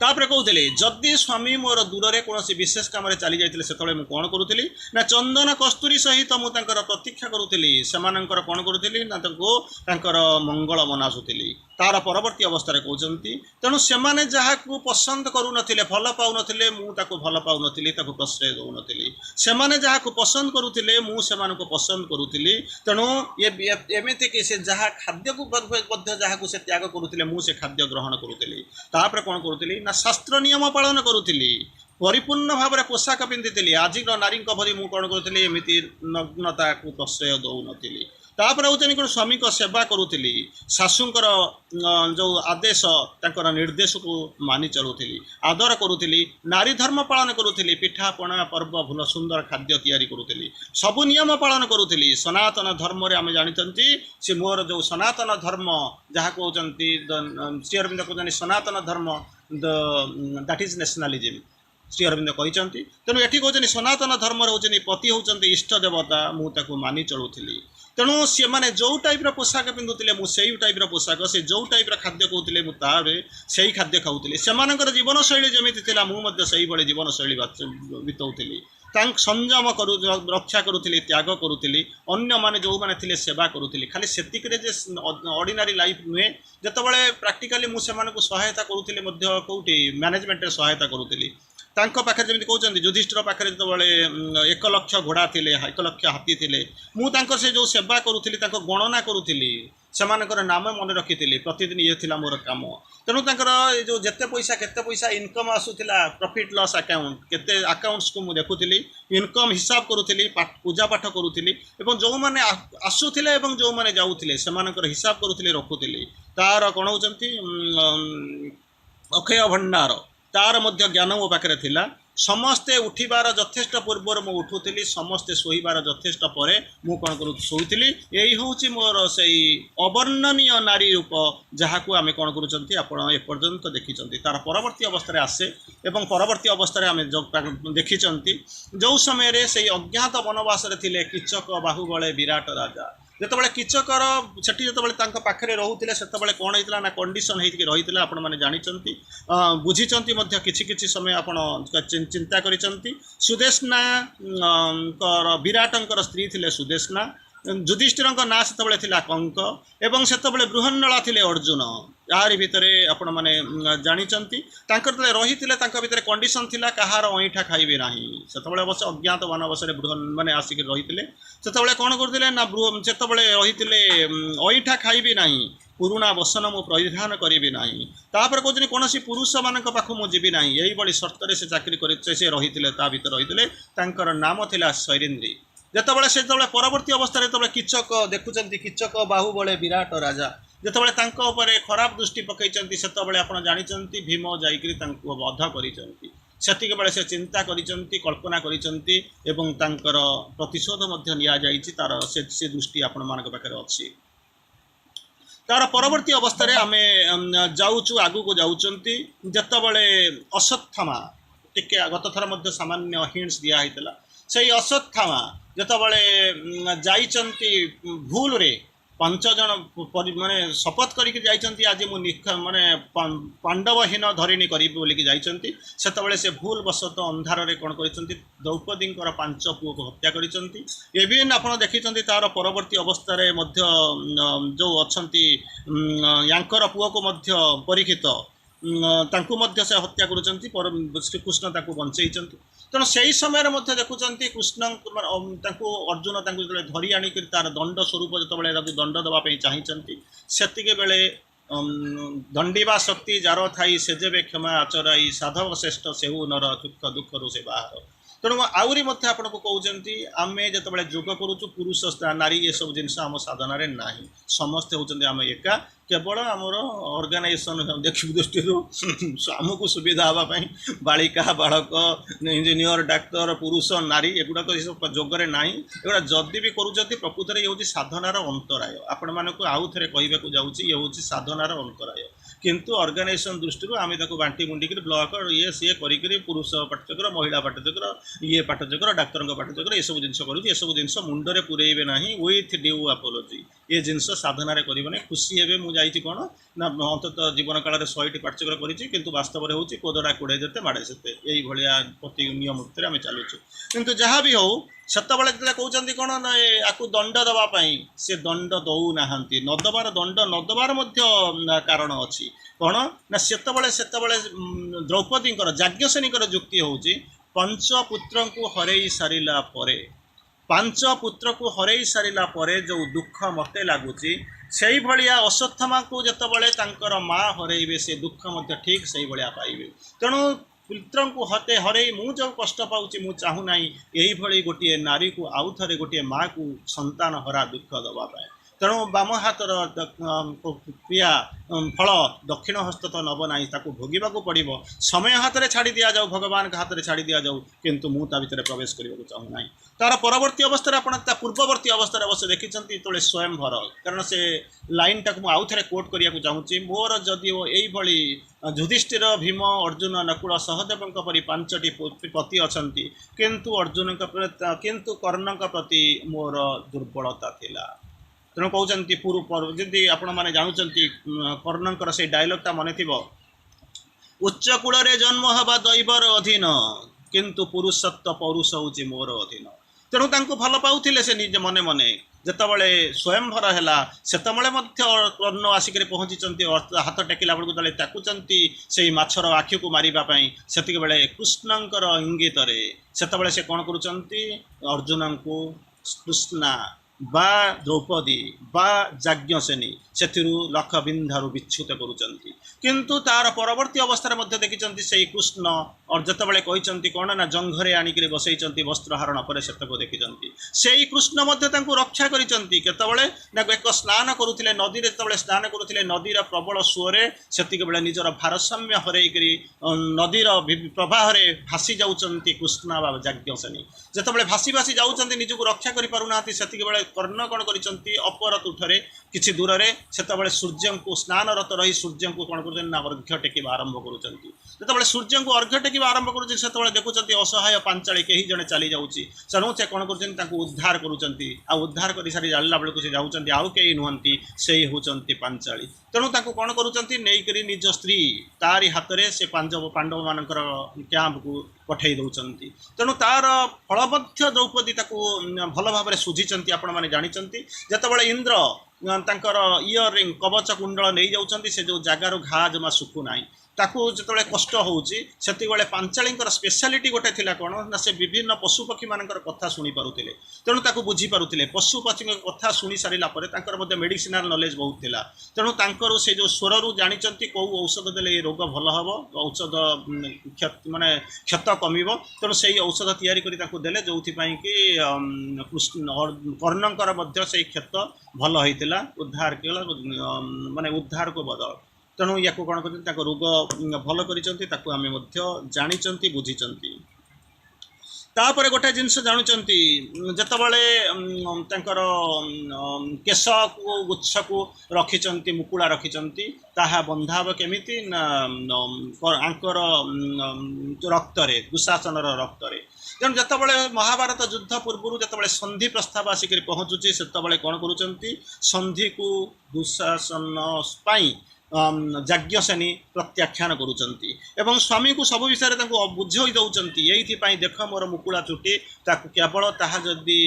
तापर कहते जदि स्वामी मोर दूर में कौन विशेष कम चली जाते से कौन करूली ना चंदन कस्तूरी सहित मुझे प्रतीक्षा करूली से कौन करूली ना मंगल मनासुली तार परवर्ती अवस्था कहते तेणु से जहाँ पसंद करून भल पाऊन मुझे भल पाऊन प्रश्रय दौन से जहाँ पसंद करुले मुझे पसंद करूली तेणु एमती कि जहाँ खाद्य को जहाँ से त्याग करुले मुझे खाद्य ग्रहण करूली तापर कौन करूली ना शास्त्र नियम पालन करूली परिपूर्ण भाव में पोशाक पिंधि आज नारी भरी मुझे कौन करूली एमती नग्नता को प्रश्रय दौन तापर हूँ कौन स्वामी को सेवा करुली शाशुंकर जो आदेश तांकर निर्देश को मानि चलुली आदर करुली नारी धर्म पालन करुली पिठा पणा पर्व भल सुंदर खाद्य तैयारी करुली सबु नियम पालन करुली सनातन धर्म रे आम जानते सी मोर जो सनातन धर्म जहाँ कहते श्री अरविंद कहते Sanatana Dharma that is nationalism Shri Aurobindo कहते तेणु ये कहते सनातन धर्म होती पति होती इष्ट देवता मुझे मानि चलुली तेणु सी मैंने जो टाइप पोशाक पिंधुले मुझे टाइप पोशाक से जो टाइप खाद्य कहते मुझे से खाद्य खाऊली से जीवन शैली जमी थी मुझे जीवन शैली बिताऊली संयम रक्षा करुली त्याग करुली अन्य माने जो माने थिले सेवा करुली खाली सेतिक ऑर्डिनरी लाइफ नुहे जितेबाला प्राक्टिकली मुझे सहायता करुली कौटी मैनेजमेंट सहायता करुली पाखे जमी कहते युधिष्ठिर पाखे जो 1 लाख घोड़ा थे 1 लाख हाथी थे मुझे से जो सेवा करुली गणना करुली से नाम मन रखी प्रतिदिन ये थी मोर कम तेणु जो जिते पैसा इनकम आसूला प्रॉफिट लॉस अकाउंट केते अकाउंट्स को मुझे देखुली इनकम हिसाब करुली पूजा पाठ करुली जो मैंने आसूले जो मैंने जाऊले से हिसाब करुली रखुली तार कौन होती अक्षय भंडार तार मध्य ज्ञान मो पाखे थिला समस्ते उठिबार यथेष्ट पूर्व मु उठुली समस्ते शोइबार यथेष्ट पर मु कौन करू शोइली यही हूँ मोर से अवर्णनीय नारी रूप जहाँ को आम कौन कर एपर्यंत देखी तार परवर्ती अवस्था आसे एवं परवर्ती अवस्था आम देखी जो समय से अज्ञात वनवास थे किचक बाहुबले विराट राजा जितेबाला किचकर सेठी जो पाखे रोते से कौन होता ना कंडीशन होती रही आपण मैंने जानते बुझी किसी समय आप चिंता कर सुदेशना विराटर स्त्री थे सुदेशना युधिष्ठिर ना से कंक एवं से बृहन्नला थे अर्जुन यार भितर आपण मैंने जानते रही भितर कंडीशन थिला कहार अईठा खाइबे ना से अवश्य अज्ञात वनवास बृहन मैंने आसिक रही से कौन करते ना से रही अईठा खाइबे ना पुरुणा वसन मु परिधान करी ना तापर कहते कौन पुरुष मान पाख मुझी ना यही शर्त से चाकरी कर रही रही नाम थिला शैरेन्द्री जितेबाला से परवर्ती अवस्था जो किचक देखुं किचक बाहुबले विराट राजा जितेबाला खराब दृष्टि पकई से आप जानते भीम जाकि वध कर से चिंता कल्पना कर प्रतिशोध तार से दृष्टि आपण मान पाखे अच्छी तार परवर्ती अवस्था आम जाऊँ आगू को जाऊँगी जितेबाला अश्वत्थामा टिके गत थर सामान्य हिंट्स दिखाई से अश्वत्थामा जितेबाला जाइचंती भूल रे 5 जन माने शपथ करके जाइचंती आज मु माने पांडवहीन धरिणी करी बोलिकी जाइचंती सेतबेले से भूल वशत अंधार रे कोन करिसंती द्रौपदी 5 पुओ को हत्या करिसंती एबिन आपण देखिसंती तार परवर्ती अवस्था रे मध्य जो अछंती यांकर पुओ को मध्य परीक्षित तांकु मध्य से हत्या करुचंती पर श्रीकृष्ण तांकु बंचैचंती तेणु से ही समय देखुं कृष्ण अर्जुन जो धरी आणिक तार दंड स्वरूप जो दंड देवाई चाहती से बेले दंडीवा शक्ति जार थाई से जेबे क्षमा आचराई साधव श्रेष्ठ सेहु नर दुख दुखर से बाहर तेणु आहरी आपन को कहते आम जो जोग करुचु पुरुष नारी ये सब जिन आम साधन ना समस्ते होती आम एका केवल आमर ऑर्गेनाइजेशन देखिए दृष्टि आमको सुविधा हाँपाई बालिका बालक इंजीनियर डाक्तर पुरुष नारी एगुड़ाक सब जोगरे ना एगुड़ा जदि भी करुँच प्रकृत में ये हूँ साधनार अंतराय आपण मानक आउ थे कहवाक जाऊँगी ये हूँ साधनार अंतराय किंतु ऑर्गेनाइजेशन दृष्टि आम बांटी मुंडिक ब्लॉक ये सी कर पुरुष पाठचक्र महिला पाठचक्र ये पाठचक्र डाक्तर पाठचक्र ये सब जिन कर जिन मुंडे पुरेबे ना विथ ड्यू अपोलोजी ये जिनस साधन करें खुशी हे मुझे कौन ना अंतत जीवन काल में 100टी पाठचक्र कर वास्तव में हूँ कोदड़ा कोड़े देते माड़े सेते यही भाया प्रति नियम भितर आम चलुचु किंतु जहाँ भी हो सेतबेले कहते कौन ना आपको दंड देवाई से दंड दौना नदबार दंड नदबार कारण अच्छी कौन ना सेतबेले द्रौपदी याज्ञसेनी जुक्ति हूँ 5 पुत्र को हरई सारा पर 5 पुत्र को हरई सारा पर जो दुख मत लगुच से भाया अश्वत्थामा को जितेबाला माँ हरइबे से दुख ठीक से भाया पाइबे तेणु पुत्र को हते हरई मु जो कष्ट पाऊँ मु चाहू ना यही गोटे नारी को आउ थे गोटे माँ को संतान हरा दुख दवापाई तेणु बाम हाथर क्रिया फल दक्षिण हस्त तो नब ना भोगवा पड़ो समय हाथ में छाड़ी दि जाऊ भगवान हाथ में छाड़ी दि जाऊ किंतु मु ता भीतर प्रवेश करने को चाहू ना तार परवर्ती अवस्था आप पूर्ववर्ती अवस्था अवश्य देखी जो स्वयंवर कारण से लाइन टाक आउ थे कोट करने चाहूँगी मोर जदिओ यही युधिष्ठिर भीम अर्जुन नकुल सहदेव परी पांचटी पति अच्छा किंतु अर्जुन किंतु कर्ण प्रति मोर दुर्बलता थिला तेणु कहते जदि आपण मैंने जानते कर्णकर से डायलॉगटा मन थी उच्च कूल जन्म हवा दैवर अधीन किंतु पुरुषत्व पौरुष हूँ मोर अधीन तेणु तांको भल पाउथिले से निज मने मने जितेबाला स्वयंवर है से कर्ण आसिक पहुँची हाथ टेकिला बेलू जो ताकुचंती से माछर आखि को मारिबाई से बेले कृष्णंकर इंगित से कौन करुँच अर्जुन को कृष्णा बा द्रौपदी बा जाज्ञसेनी से लख बिंधारू विच्युत करुँच किंतु तार परवर्ती अवस्था देखी से कृष्ण और जितेबाला कहते कौन ना जंघरे आणिक बसई वस्त्रहरण पर से देखी से कृष्ण रक्षा करते एक स्नान करुले नदी में स्नान करुले नदीर प्रबल सुअरे से निजर भारसाम्य हरई नदीर प्रवाह भासी जाऊँच कृष्ण बा जाज्ञसेनी जितेबाला भासी भासी जाऊँच निजक रक्षा करें से कर्ण कौन कर अपर तुठरे किसी दूर से सूर्य को स्नानरत रही सूर्य को कौन कर अर्घ्य टेक आरंभ कर सूर्य को अर्घ्य टेक आरंभ कर देखुं असहाय पांचाली कहीं जड़े चली जाऊँगी तेणु से कौन कर उद्धार करुँचार कर सारी जाना बेलू से जाऊँच आउ कई नुहति से होती पांचाली तेणु कौन कर निज स्त्री तारी हाथ में से पांडव मानकर कैंप को पठे दौरान तेणु तार फलमध्य द्रौपदी भल भाव में सुझी आपण मैंने जानते जितेबाला इंद्र तांकर इयर रिंग कवच कुंडल नहीं जाऊँच से जो जगार घा जमा सुखुना ताकू जो कष्ट होची पांचाली स्पेशलिटी गोटे थिला कौन ना से विभिन्न पशुपक्षी मान कथा शुणी पारुले तेणु ताकू बुझी पारुले पशुपक्षी कथा शुणी सारा मेडिसिनाल नॉलेज बहुत थिला तेणु तांकर से जो स्वर रु जानी कौ औषध देले रोग भल हम औषध माने क्षत कमिब तेणु से औषध तैयारी करी देले जो कि कर्णकर से क्षत भल होता उद्धार माने उद्धार को बदल तेणु या कौन कर रोग भल कर बुझी तापर गोटे जिनस जानते जितेबाला केश को गुच्छ को रखिंट मुकुला रखिंट ताहा बंधाव केमी आंकर रक्त दुशासन रक्त तेणु जितेबाला महाभारत युद्ध पूर्व जितेबाला संधि प्रस्ताव आसिक पहुँचुची से कौन करुँच संधि को दुशासन जाज्ञसेनी प्रत्याख्यान करुँच स्वामी को सब विषय बुझे दौरान ये देख मोर मुकुला चुटी केवल ताहा जदि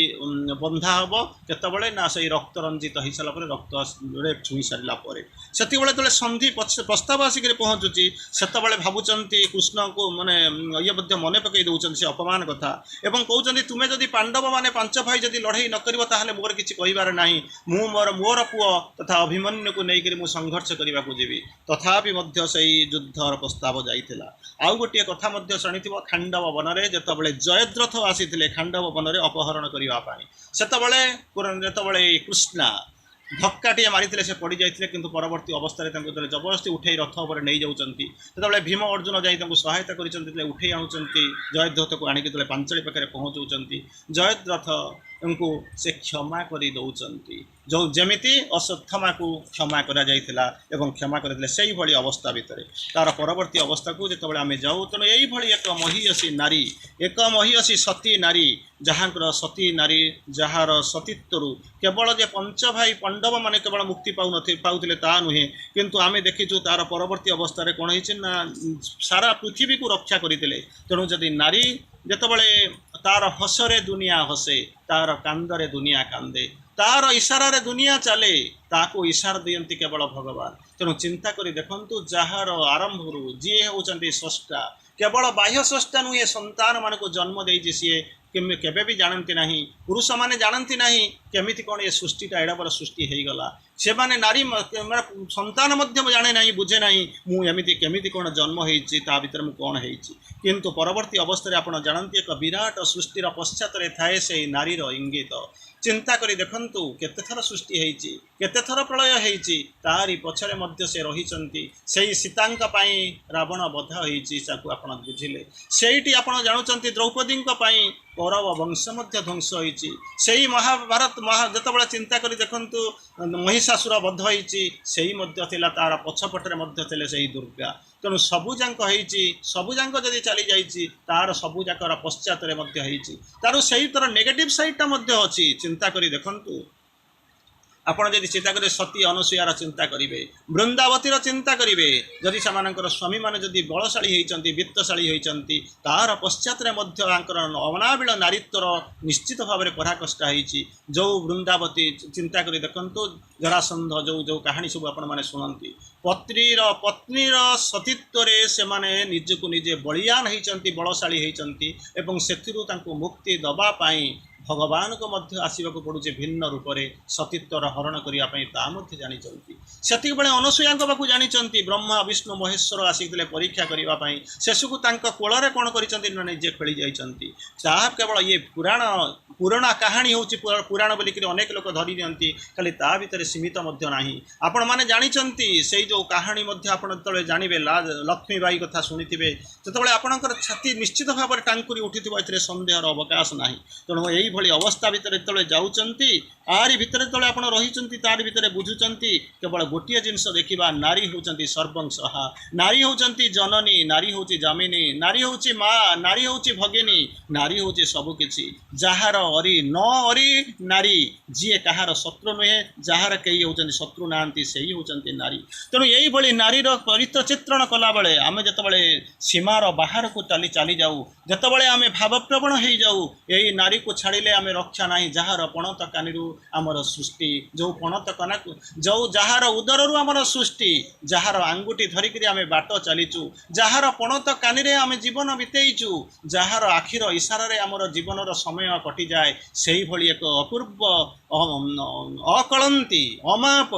बंधा हम केतबले ना से रक्त रंजित हो सारापर रक्त छुई सारापर से जो संधि प्रस्ताव आसिक पहुँचुची से भावुंट कृष्ण को माने ये मन पकई दौरान से अपमान कथा एवं कहते तुम्हें जदि पांडव मैंने पांच भाई जदि लड़ई न कर मोर किसी कहबार ना मु मोर पुओ तथा अभिमन्यु को लेकर संघर्ष करने को जीवी तथापि मध्य से युद्धर प्रस्ताव जाइथिला आउ गोटे कथा मध्य शुणिथिबो खांडव वन में जितेबाला जयद्रथ आसीथिले खांडव वन में अपहरण करने जितेबाला कृष्णा धक्काटे मारी से पड़ जाते किंतु परवर्ती अवस्था जबरदस्ती उठे रथ पर नहीं जाते भीम अर्जुन जाई सहायता कर उठे आणुंट जयद्रथ को आणिक पांचाली पाखे पहुँचाऊँच जयद्रथ उनको से क्षमा कर दौरान जो जमीती अश्वत्थामा को क्षमा करा जाइथिला एवं क्षमा करते से ही अवस्था भितर तार परवर्ती अवस्था को जिते आम जाऊ तेणु यही एक महिषी नारी एक महिषी सती नारी जहाँ सती नारी जार सतीत्व केवल जे पंच भाई पांडव माने केवल मुक्ति पाउथिले ता नुहे किंतु आमे देखीचु तार परवर्ती अवस्था कौन होना सारा पृथ्वी को रक्षा करते तेणु जदि नारी जितेबाला तार हसरे दुनिया हसे तार कांदरे दुनिया कांदे तार इशारा दुनिया चले ताको इशारा दियंती केवल भगवान तेणु चिंता करी देखंतु जार आरंभ जी होचंती स्रष्टा केवल बाह्य स्रष्टा नुहे संतान मान को जन्म देइछि सीए केबे भी जानती ना पुरुष माने जानती ना केमिति कौन ये सृष्टिटा एड़ा बड़ सृष्टि हो गला ସେମାନେ ନାରୀ ମାନେ ସନ୍ତାନ ମଧ୍ୟ ଜାଣେ ନାହିଁ, ବୁଝେ ନାହିଁ ମୁଁ ଏମିତି କେମିତି କ'ଣ ଜନ୍ମ ହେଇଛି, ତା ଭିତରେ ମୁଁ କ'ଣ ହେଇଛି। କିନ୍ତୁ ପରବର୍ତ୍ତୀ ଅବସ୍ଥାରେ ଆପଣ ଜାଣନ୍ତି ଏକ ବିରାଟ ସୃଷ୍ଟିର ପଶ୍ଚାତରେ ଥାଏ ସେଇ ନାରୀର ଇଙ୍ଗିତ। ଚିନ୍ତା କରି ଦେଖନ୍ତୁ କେତେ ଥର ସୃଷ୍ଟି ହେଇଛି, କେତେ ଥର ପ୍ରଳୟ ହେଇଛି, ତାରି ପଛରେ ମଧ୍ୟ ସେ ରହିଛନ୍ତି। ସେଇ ସୀତାଙ୍କ ପାଇଁ ରାବଣ ବଧ ହେଇଛି, ତାକୁ ଆପଣ ବୁଝିଲେ। ସେଇଠି ଆପଣ ଜାଣୁଛନ୍ତି ଦ୍ରୌପଦୀଙ୍କ ପାଇଁ କୌରବ ବଂଶ ମଧ୍ୟ ଧ୍ୱଂସ ହୋଇଛି। ସେଇ ମହାଭାରତ ଯେତେବେଳେ ଚିନ୍ତା କରି ଦେଖନ୍ତୁ ମହିଷାସୁର ବଧ ହେଇଛି, ସେଇ ମଧ୍ୟ ଥିଲା, ତାର ପଛପଟରେ ମଧ୍ୟ ଥିଲେ ସେଇ ଦୁର୍ଗା। ତେଣୁ ସବୁଯାକ ହେଇଛି, ସବୁଯାକ ଯଦି ଚାଲି ଯାଇଛି ତାର ସବୁଯାକର ପଶ୍ଚାତରେ ମଧ୍ୟ ହେଇଛି। ତାର ସେଇ ତର ନେଗେଟିଭ୍ ସାଇଡ଼୍ଟା ମଧ୍ୟ ଅଛି। ଚିନ୍ତା କରି ଦେଖନ୍ତୁ, ଆପଣ ଯଦି ଚିନ୍ତା କରିବେ ସତୀ ଅନୁସୂୟାର ଚିନ୍ତା କରିବେ, ବୃନ୍ଦାବତୀର ଚିନ୍ତା କରିବେ, ଯଦି ସେମାନଙ୍କର ସ୍ୱାମୀମାନେ ଯଦି ବଳଶାଳୀ ହେଇଛନ୍ତି, ବିତ୍ତଶାଳୀ ହେଇଛନ୍ତି, ତାହାର ପଶ୍ଚାତରେ ମଧ୍ୟ ତାଙ୍କର ଅନାବିଳ ନାରୀତ୍ୱର ନିଶ୍ଚିତ ଭାବରେ ପରାକଷ୍ଟା ହେଇଛି। ଯେଉଁ ବୃନ୍ଦାବତୀ ଚିନ୍ତା କରି ଦେଖନ୍ତୁ, ଜରାସନ୍ଧ ଯେଉଁ କାହାଣୀ ସବୁ ଆପଣମାନେ ଶୁଣନ୍ତି, ପତ୍ନୀର ସତୀତ୍ୱରେ ସେମାନେ ନିଜକୁ ନିଜେ ବଳିୟାନ ହେଇଛନ୍ତି, ବଳଶାଳୀ ହେଇଛନ୍ତି, ଏବଂ ସେଥିରୁ ତାଙ୍କୁ ମୁକ୍ତି ଦେବା ପାଇଁ ଭଗବାନଙ୍କୁ ମଧ୍ୟ ଆସିବାକୁ ପଡ଼ୁଛି ଭିନ୍ନ ରୂପରେ ସତୀତ୍ୱର ହରଣ କରିବା ପାଇଁ, ତା ମଧ୍ୟ ଜାଣିଛନ୍ତି। ସେତିକିବେଳେ ଅନସୂୟାଙ୍କ ପାଖକୁ ଜାଣିଛନ୍ତି ବ୍ରହ୍ମା ବିଷ୍ଣୁ ମହେଶ୍ୱର ଆସିଥିଲେ ପରୀକ୍ଷା କରିବା ପାଇଁ, ଶେଷକୁ ତାଙ୍କ କୋଳରେ କ'ଣ କରିଛନ୍ତି ନା ନିଜେ ଖେଳି ଯାଇଛନ୍ତି। ତାହା କେବଳ ଇଏ ପୁରୁଣା କାହାଣୀ ହେଉଛି, ପୁରାଣ ବୋଲିକରି ଅନେକ ଲୋକ ଧରି ନିଅନ୍ତି, ଖାଲି ତା ଭିତରେ ସୀମିତ ମଧ୍ୟ ନାହିଁ। ଆପଣମାନେ ଜାଣିଛନ୍ତି ସେଇ ଯେଉଁ କାହାଣୀ ମଧ୍ୟ ଆପଣ ଯେତେବେଳେ ଜାଣିବେ, ଲକ୍ଷ୍ମୀବାଇ କଥା ଶୁଣିଥିବେ, ସେତେବେଳେ ଆପଣଙ୍କର ଛାତି ନିଶ୍ଚିତ ଭାବରେ ଟାଙ୍କୁରି ଉଠିଥିବ, ଏଥିରେ ସନ୍ଦେହର ଅବକାଶ ନାହିଁ। ତେଣୁ ଏଇଭଳି ଅବସ୍ଥା ଭିତରେ ଯେତେବେଳେ ଯାଉଛନ୍ତି, ଆରି ଭିତରେ ଯେତେବେଳେ ଆପଣ ରହିଛନ୍ତି, ତାରି ଭିତରେ ବୁଝୁଛନ୍ତି କେବଳ ଗୋଟିଏ ଜିନିଷ ଦେଖିବା, ନାରୀ ହେଉଛନ୍ତି ସର୍ବଂସହା, ନାରୀ ହେଉଛନ୍ତି ଜନନୀ, ନାରୀ ହେଉଛି ଜାମିନୀ, ନାରୀ ହେଉଛି ମା, ନାରୀ ହେଉଛି ଭଗିନୀ, ନାରୀ ହେଉଛି ସବୁକିଛି। ଯାହାର ନ ଅରି ନାରୀ, ଯିଏ କାହାର ଶତ୍ରୁ ନୁହେଁ, ଯାହାର କେହି ହେଉଛନ୍ତି ଶତ୍ରୁ ନାହାନ୍ତି, ସେଇ ହେଉଛନ୍ତି ନାରୀ। ତେଣୁ ଏଇଭଳି ନାରୀର ଚରିତ୍ର ଚିତ୍ରଣ କଲାବେଳେ ଆମେ ଯେତେବେଳେ ସୀମାର ବାହାରକୁ ଚାଲି ଯାଉ, ଯେତେବେଳେ ଆମେ ଭାବପ୍ରବଣ ହେଇଯାଉ, ଏଇ ନାରୀକୁ ଛାଡ଼ିଲେ ଆମେ ରକ୍ଷା ନାହିଁ। ଯାହାର ପଣତ କାନିରୁ ଆମର ସୃଷ୍ଟି, ଯାହାର ଉଦରରୁ ଆମର ସୃଷ୍ଟି, ଯାହାର ଆଙ୍ଗୁଠି ଧରିକିରି ଆମେ ବାଟ ଚାଲିଛୁ, ଯାହାର ପଣତ କାନିରେ ଆମେ ଜୀବନ ବିତେଇଛୁ, ଯାହାର ଆଖିର ଇଶାରାରେ ଆମର ଜୀବନର ସମୟ କଟିଯାଏ, ସେଇଭଳି ଏକ ଅପୂର୍ବ ଅକଳନ୍ତି ଅମାପ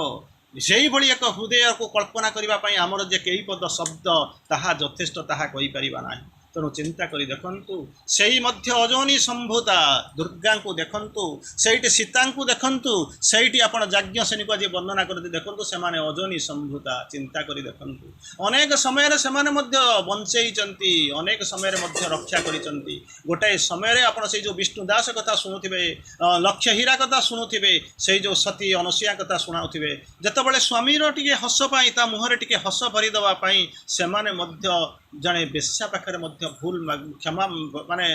ସେଇଭଳି ଏକ ହୃଦୟକୁ କଳ୍ପନା କରିବା ପାଇଁ ଆମର ଯେ କେଇ ପଦ ଶବ୍ଦ ତାହା ଯଥେଷ୍ଟ, ତାହା କହିପାରିବା ନାହିଁ। ତେଣୁ ଚିନ୍ତା କରି ଦେଖନ୍ତୁ, ସେଇ ମଧ୍ୟ ଅଯୋନି ସମ୍ଭୂତା ଦୁର୍ଗାଙ୍କୁ ଦେଖନ୍ତୁ, ସେଇଠି ସୀତାଙ୍କୁ ଦେଖନ୍ତୁ, ସେଇଠି ଆପଣ ଯାଜ୍ଞସେନୀକୁ ଆଜି ବର୍ଣ୍ଣନା କରନ୍ତି ଦେଖନ୍ତୁ, ସେମାନେ ଅଯୋନି ସମ୍ଭୂତା। ଚିନ୍ତା କରି ଦେଖନ୍ତୁ, ଅନେକ ସମୟରେ ସେମାନେ ମଧ୍ୟ ବଞ୍ଚେଇଛନ୍ତି, ଅନେକ ସମୟରେ ମଧ୍ୟ ରକ୍ଷା କରିଛନ୍ତି। ଗୋଟାଏ ସମୟରେ ଆପଣ ସେଇ ଯେଉଁ ବିଷ୍ଣୁ ଦାସ କଥା ଶୁଣୁଥିବେ, ଲକ୍ଷ୍ୟ ହୀରା କଥା ଶୁଣୁଥିବେ, ସେଇ ଯେଉଁ ସତୀ ଅନସୂୟା କଥା ଶୁଣାଉଥିବେ, ଯେତେବେଳେ ସ୍ୱାମୀର ଟିକେ ହସ ପାଇଁ, ତା ମୁହଁରେ ଟିକେ ହସ ଭରିଦେବା ପାଇଁ ସେମାନେ ମଧ୍ୟ ଜଣେ ବେଶ୍ୟା ପାଖରେ ମଧ୍ୟ ଭୁଲ କ୍ଷମା ମାନେ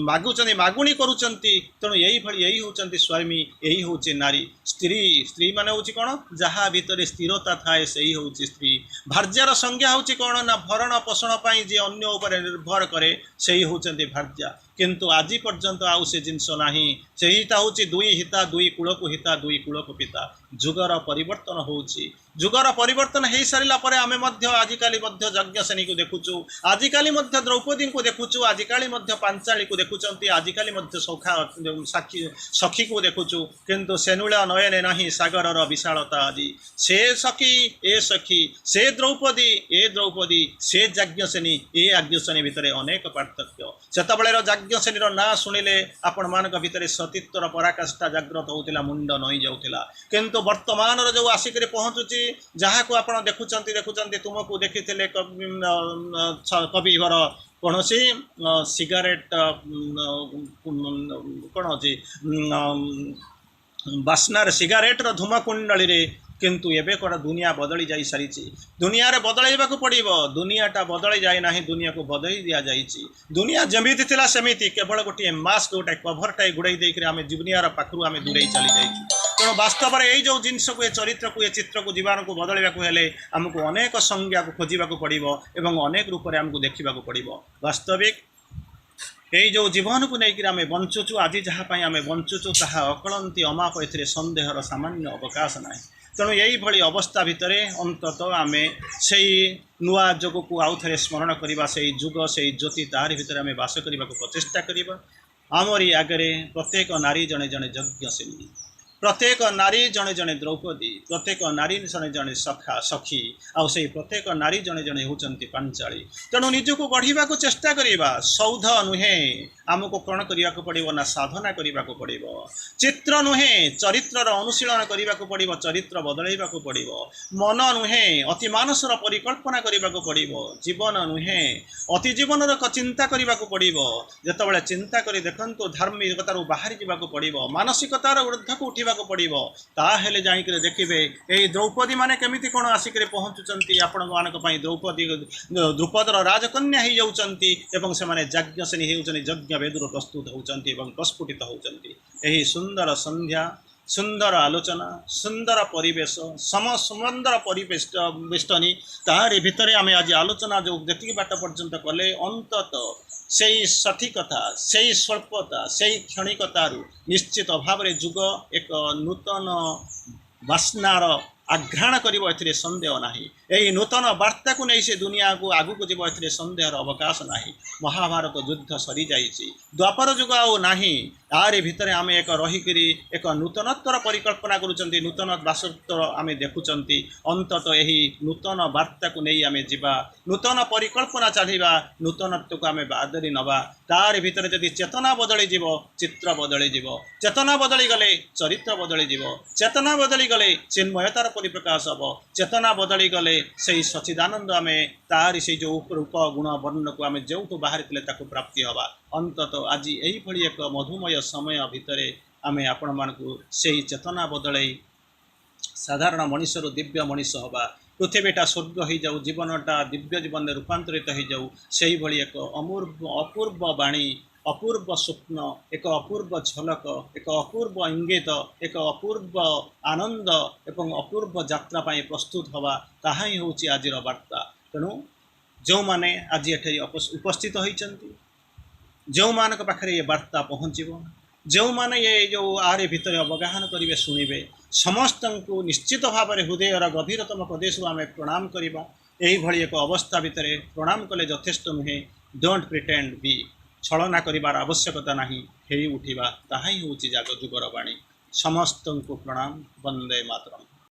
ମାଗୁଛନ୍ତି, ମାଗୁଣି କରୁଛନ୍ତି। ତେଣୁ ଏଇଭଳି ଏଇ ହେଉଛନ୍ତି ସ୍ୱାମୀ, ଏଇ ହେଉଛି ନାରୀ। ସ୍ତ୍ରୀ ମାନେ ହେଉଛି କ'ଣ, ଯାହା ଭିତରେ ସ୍ଥିରତା ଥାଏ ସେଇ ହେଉଛି ସ୍ତ୍ରୀ। ଭାର୍ଯ୍ୟାର ସଂଜ୍ଞା ହେଉଛି କ'ଣ ନା, ଭରଣ ପୋଷଣ ପାଇଁ ଯିଏ ଅନ୍ୟ ଉପରେ ନିର୍ଭର କରେ ସେଇ ହେଉଛନ୍ତି ଭାର୍ଯ୍ୟା। କିନ୍ତୁ ଆଜି ପର୍ଯ୍ୟନ୍ତ ଆଉ ସେ ଜିନିଷ ନାହିଁ। ସେଇଟା ହେଉଛି ଦୁଇ ହିତା ଦୁଇ କୂଳକୁ ହିତା, ଦୁଇ କୂଳକୁ ପିତା। ଯୁଗର ପରିବର୍ତ୍ତନ ହେଉଛି, ଯୁଗର ପରିବର୍ତ୍ତନ ହେଇସାରିଲା ପରେ ଆମେ ମଧ୍ୟ ଆଜିକାଲି ମଧ୍ୟ ଯଜ୍ଞସେନୀକୁ ଦେଖୁଛୁ, ଆଜିକାଲି ମଧ୍ୟ ଦ୍ରୌପଦୀଙ୍କୁ ଦେଖୁଛୁ, ଆଜିକାଲି ମଧ୍ୟ ପାଞ୍ଚାଳୀକୁ ଦେଖୁଛନ୍ତି, ଆଜିକାଲି ମଧ୍ୟ ସଖୀକୁ ଦେଖୁଛୁ। କିନ୍ତୁ ସେନୁଳ ନୟନେ ନାହିଁ ସାଗରର ବିଶାଳତା ଆଜି। ସେ ସଖୀ ଏ ସଖୀ, ସେ ଦ୍ରୌପଦୀ ଏ ଦ୍ରୌପଦୀ, ସେ ଯାଜ୍ଞସେନୀ ଏ ଯାଜ୍ଞସେନୀ ଭିତରେ ଅନେକ ପାର୍ଥକ୍ୟ। ସେତେବେଳେର ଯାଜ୍ଞସେନୀର ନାଁ ଶୁଣିଲେ ଆପଣମାନଙ୍କ ଭିତରେ ସତୀତ୍ୱର ପରାକାଷ୍ଠା ଜାଗ୍ରତ ହେଉଥିଲା, ମୁଣ୍ଡ ନଇଁ ଯାଉଥିଲା। କିନ୍ତୁ ବର୍ତ୍ତମାନର ଯେଉଁ ଆସିକରି ପହଞ୍ଚୁଛି, ଯାହାକୁ ଆପଣ ଦେଖୁଛନ୍ତି ତୁମକୁ ଦେଖିଥିଲେ କବିବର କୌଣସି ସିଗାରେଟ୍ କ'ଣ ଅଛି ବାସ୍ନାରେ ସିଗାରେଟ୍ର ଧୂମକୁଣ୍ଡଳୀରେ, କିନ୍ତୁ ଏବେ କ'ଣ ଦୁନିଆ ବଦଳି ଯାଇ ସାରିଛି। ଦୁନିଆରେ ବଦଳାଇବାକୁ ପଡ଼ିବ, ଦୁନିଆଟା ବଦଳି ଯାଇ ନାହିଁ, ଦୁନିଆକୁ ବଦଳି ଦିଆଯାଇଛି। ଦୁନିଆ ଯେମିତି ଥିଲା ସେମିତି, କେବଳ ଗୋଟିଏ ମାସ୍କ, ଗୋଟାଏ କଭରଟାଏ ଗୁଡ଼େଇ ଦେଇକରି ଆମେ ଦୁନିଆର ପାଖରୁ ଆମେ ଦୂରେଇ ଚାଲିଯାଇଛୁ। ତେଣୁ ବାସ୍ତବରେ ଏଇ ଯେଉଁ ଜିନିଷକୁ, ଏ ଚରିତ୍ରକୁ, ଏ ଚିତ୍ରକୁ, ଜୀବନକୁ ବଦଳାଇବାକୁ ହେଲେ ଆମକୁ ଅନେକ ସଂଜ୍ଞାକୁ ଖୋଜିବାକୁ ପଡ଼ିବ ଏବଂ ଅନେକ ରୂପରେ ଆମକୁ ଦେଖିବାକୁ ପଡ଼ିବ। ବାସ୍ତବିକ ଏଇ ଯେଉଁ ଜୀବନକୁ ନେଇକରି ଆମେ ବଞ୍ଚୁଛୁ, ଆଜି ଯାହା ପାଇଁ ଆମେ ବଞ୍ଚୁଛୁ ତାହା ଅକଳନ୍ତି ଅମାପ, ଏଥିରେ ସନ୍ଦେହର ସାମାନ୍ୟ ଅବକାଶ ନାହିଁ। ତେଣୁ ଏଇଭଳି ଅବସ୍ଥା ଭିତରେ ଅନ୍ତତଃ ଆମେ ସେଇ ନୂଆ ଯୁଗକୁ ଆଉ ଥରେ ସ୍ମରଣ କରିବା, ସେଇ ଯୁଗ, ସେଇ ଜ୍ୟୋତି, ତାରି ଭିତରେ ଆମେ ବାସ କରିବାକୁ ପ୍ରଚେଷ୍ଟା କରିବା। ଆମରି ଆଗରେ ପ୍ରତ୍ୟେକ ନାରୀ ଜଣେ ଜଣେ ଯଜ୍ଞସେନୀ। प्रत्येक नारी जड़े जड़े द्रौपदी प्रत्येक नारी जड़े जड़े सखा सखी आउ से प्रत्येक नारी जड़े जड़े होती पांचाली तेणु निजक गढ़ा चेष्टा करवा सौध नुहे आमको कौन करने को पड़ो ना साधना करने को पड़ो चित्र नुहे चरित्र अनुशीलन करने को पड़ो चरित्र बदलैवा को पड़ो मन नुहे अति मानसर परिकल्पना करने को पड़ो जीवन नुहे अति जीवन चिंता करने को पड़ो जिते चिंता कर देखु धार्मिकतार बाहरी जावाक पड़ो मानसिकतार ऊर्ध्व को उठा पड़ो ताहेले जाइक देखिए यही द्रौपदी माने केमिति कौन आसिक पहुँचुंट आपण मान द्रौपदी द्रुपदर राजकन्या हो जाती से यज्ञसेनी होती यज्ञ वेदुर प्रस्तुत होती प्रस्फुटित होती सुंदर संध्या सुंदर आलोचना सुंदर परिवेश सुंदर परिवेष्टनी ताहारी भितर आम आज आलोचना जो जी बाट पर्यंत कले अंतत से सठिकता से स्वल्पता से क्षणिकतारू निश्चित भाव जुग एक नूतन बास्नार आघ्राण कर सन्देह ना यही नूतन वार्ता को नहीं से दुनिया को आगू को जीव ए सन्देहर अवकाश ना महाभारत युद्ध सरी जाइए द्वापर जुग आना तारी भितर आम एक रहीकि एक नूतनत्वर परिकल्पना करुँच नूतन बासत्वर आम देखुं अंतत यही नूतन वार्ता को नहीं आम जा नूतन परिकल्पना चढ़ा नूतनत्व को आम आदरी नवा तारी भितर जदि चेतना बदली जीव चित्र बदली जीव चेतना बदली गले चरित्र बदली जीव चेतना बदली गले चिन्मयतार परिप्रकाश हम चेतना बदली गले से सच्चिदानंद आम तारी से जो रूप गुण वर्ण को आम जो बाहरी प्राप्ति हवा अंतत आज यही एक मधुमय समय भितर आम आपण मानू से चेतना बदल साधारण मनीषर दिव्य मनीष हवा पृथ्वीटा स्वर्ग हो जाऊ जीवनटा दिव्य जीवन में रूपांतरित हो जाऊ से भली एक अपूर्व वाणी अपूर्व स्वप्न एक अपूर्व झलक एक अपूर्व इंगित एक अपूर्व आनंद एवं अपूर्व यात्रा प्रस्तुत हवा ताहा ही हूँ आज वार्ता तेणु जो माने आज ये उपस्थित होती जो मान पाखे ये वार्ता पहुँचब जो माने ये जो आरे भितर अवगाहन करेंगे शुणे समस्त को निश्चित भाव में हृदयर गभीरतम प्रदेश आम प्रणाम करवा यही एक अवस्था भितर प्रणाम कले यथेष्ट नुहे डोंट प्रिटेंड बी छलना करिवार आवश्यकता नहीं हे उठिबा ताहा ही होची जाग जुगर वाणी समस्त को प्रणाम वंदे मातरम।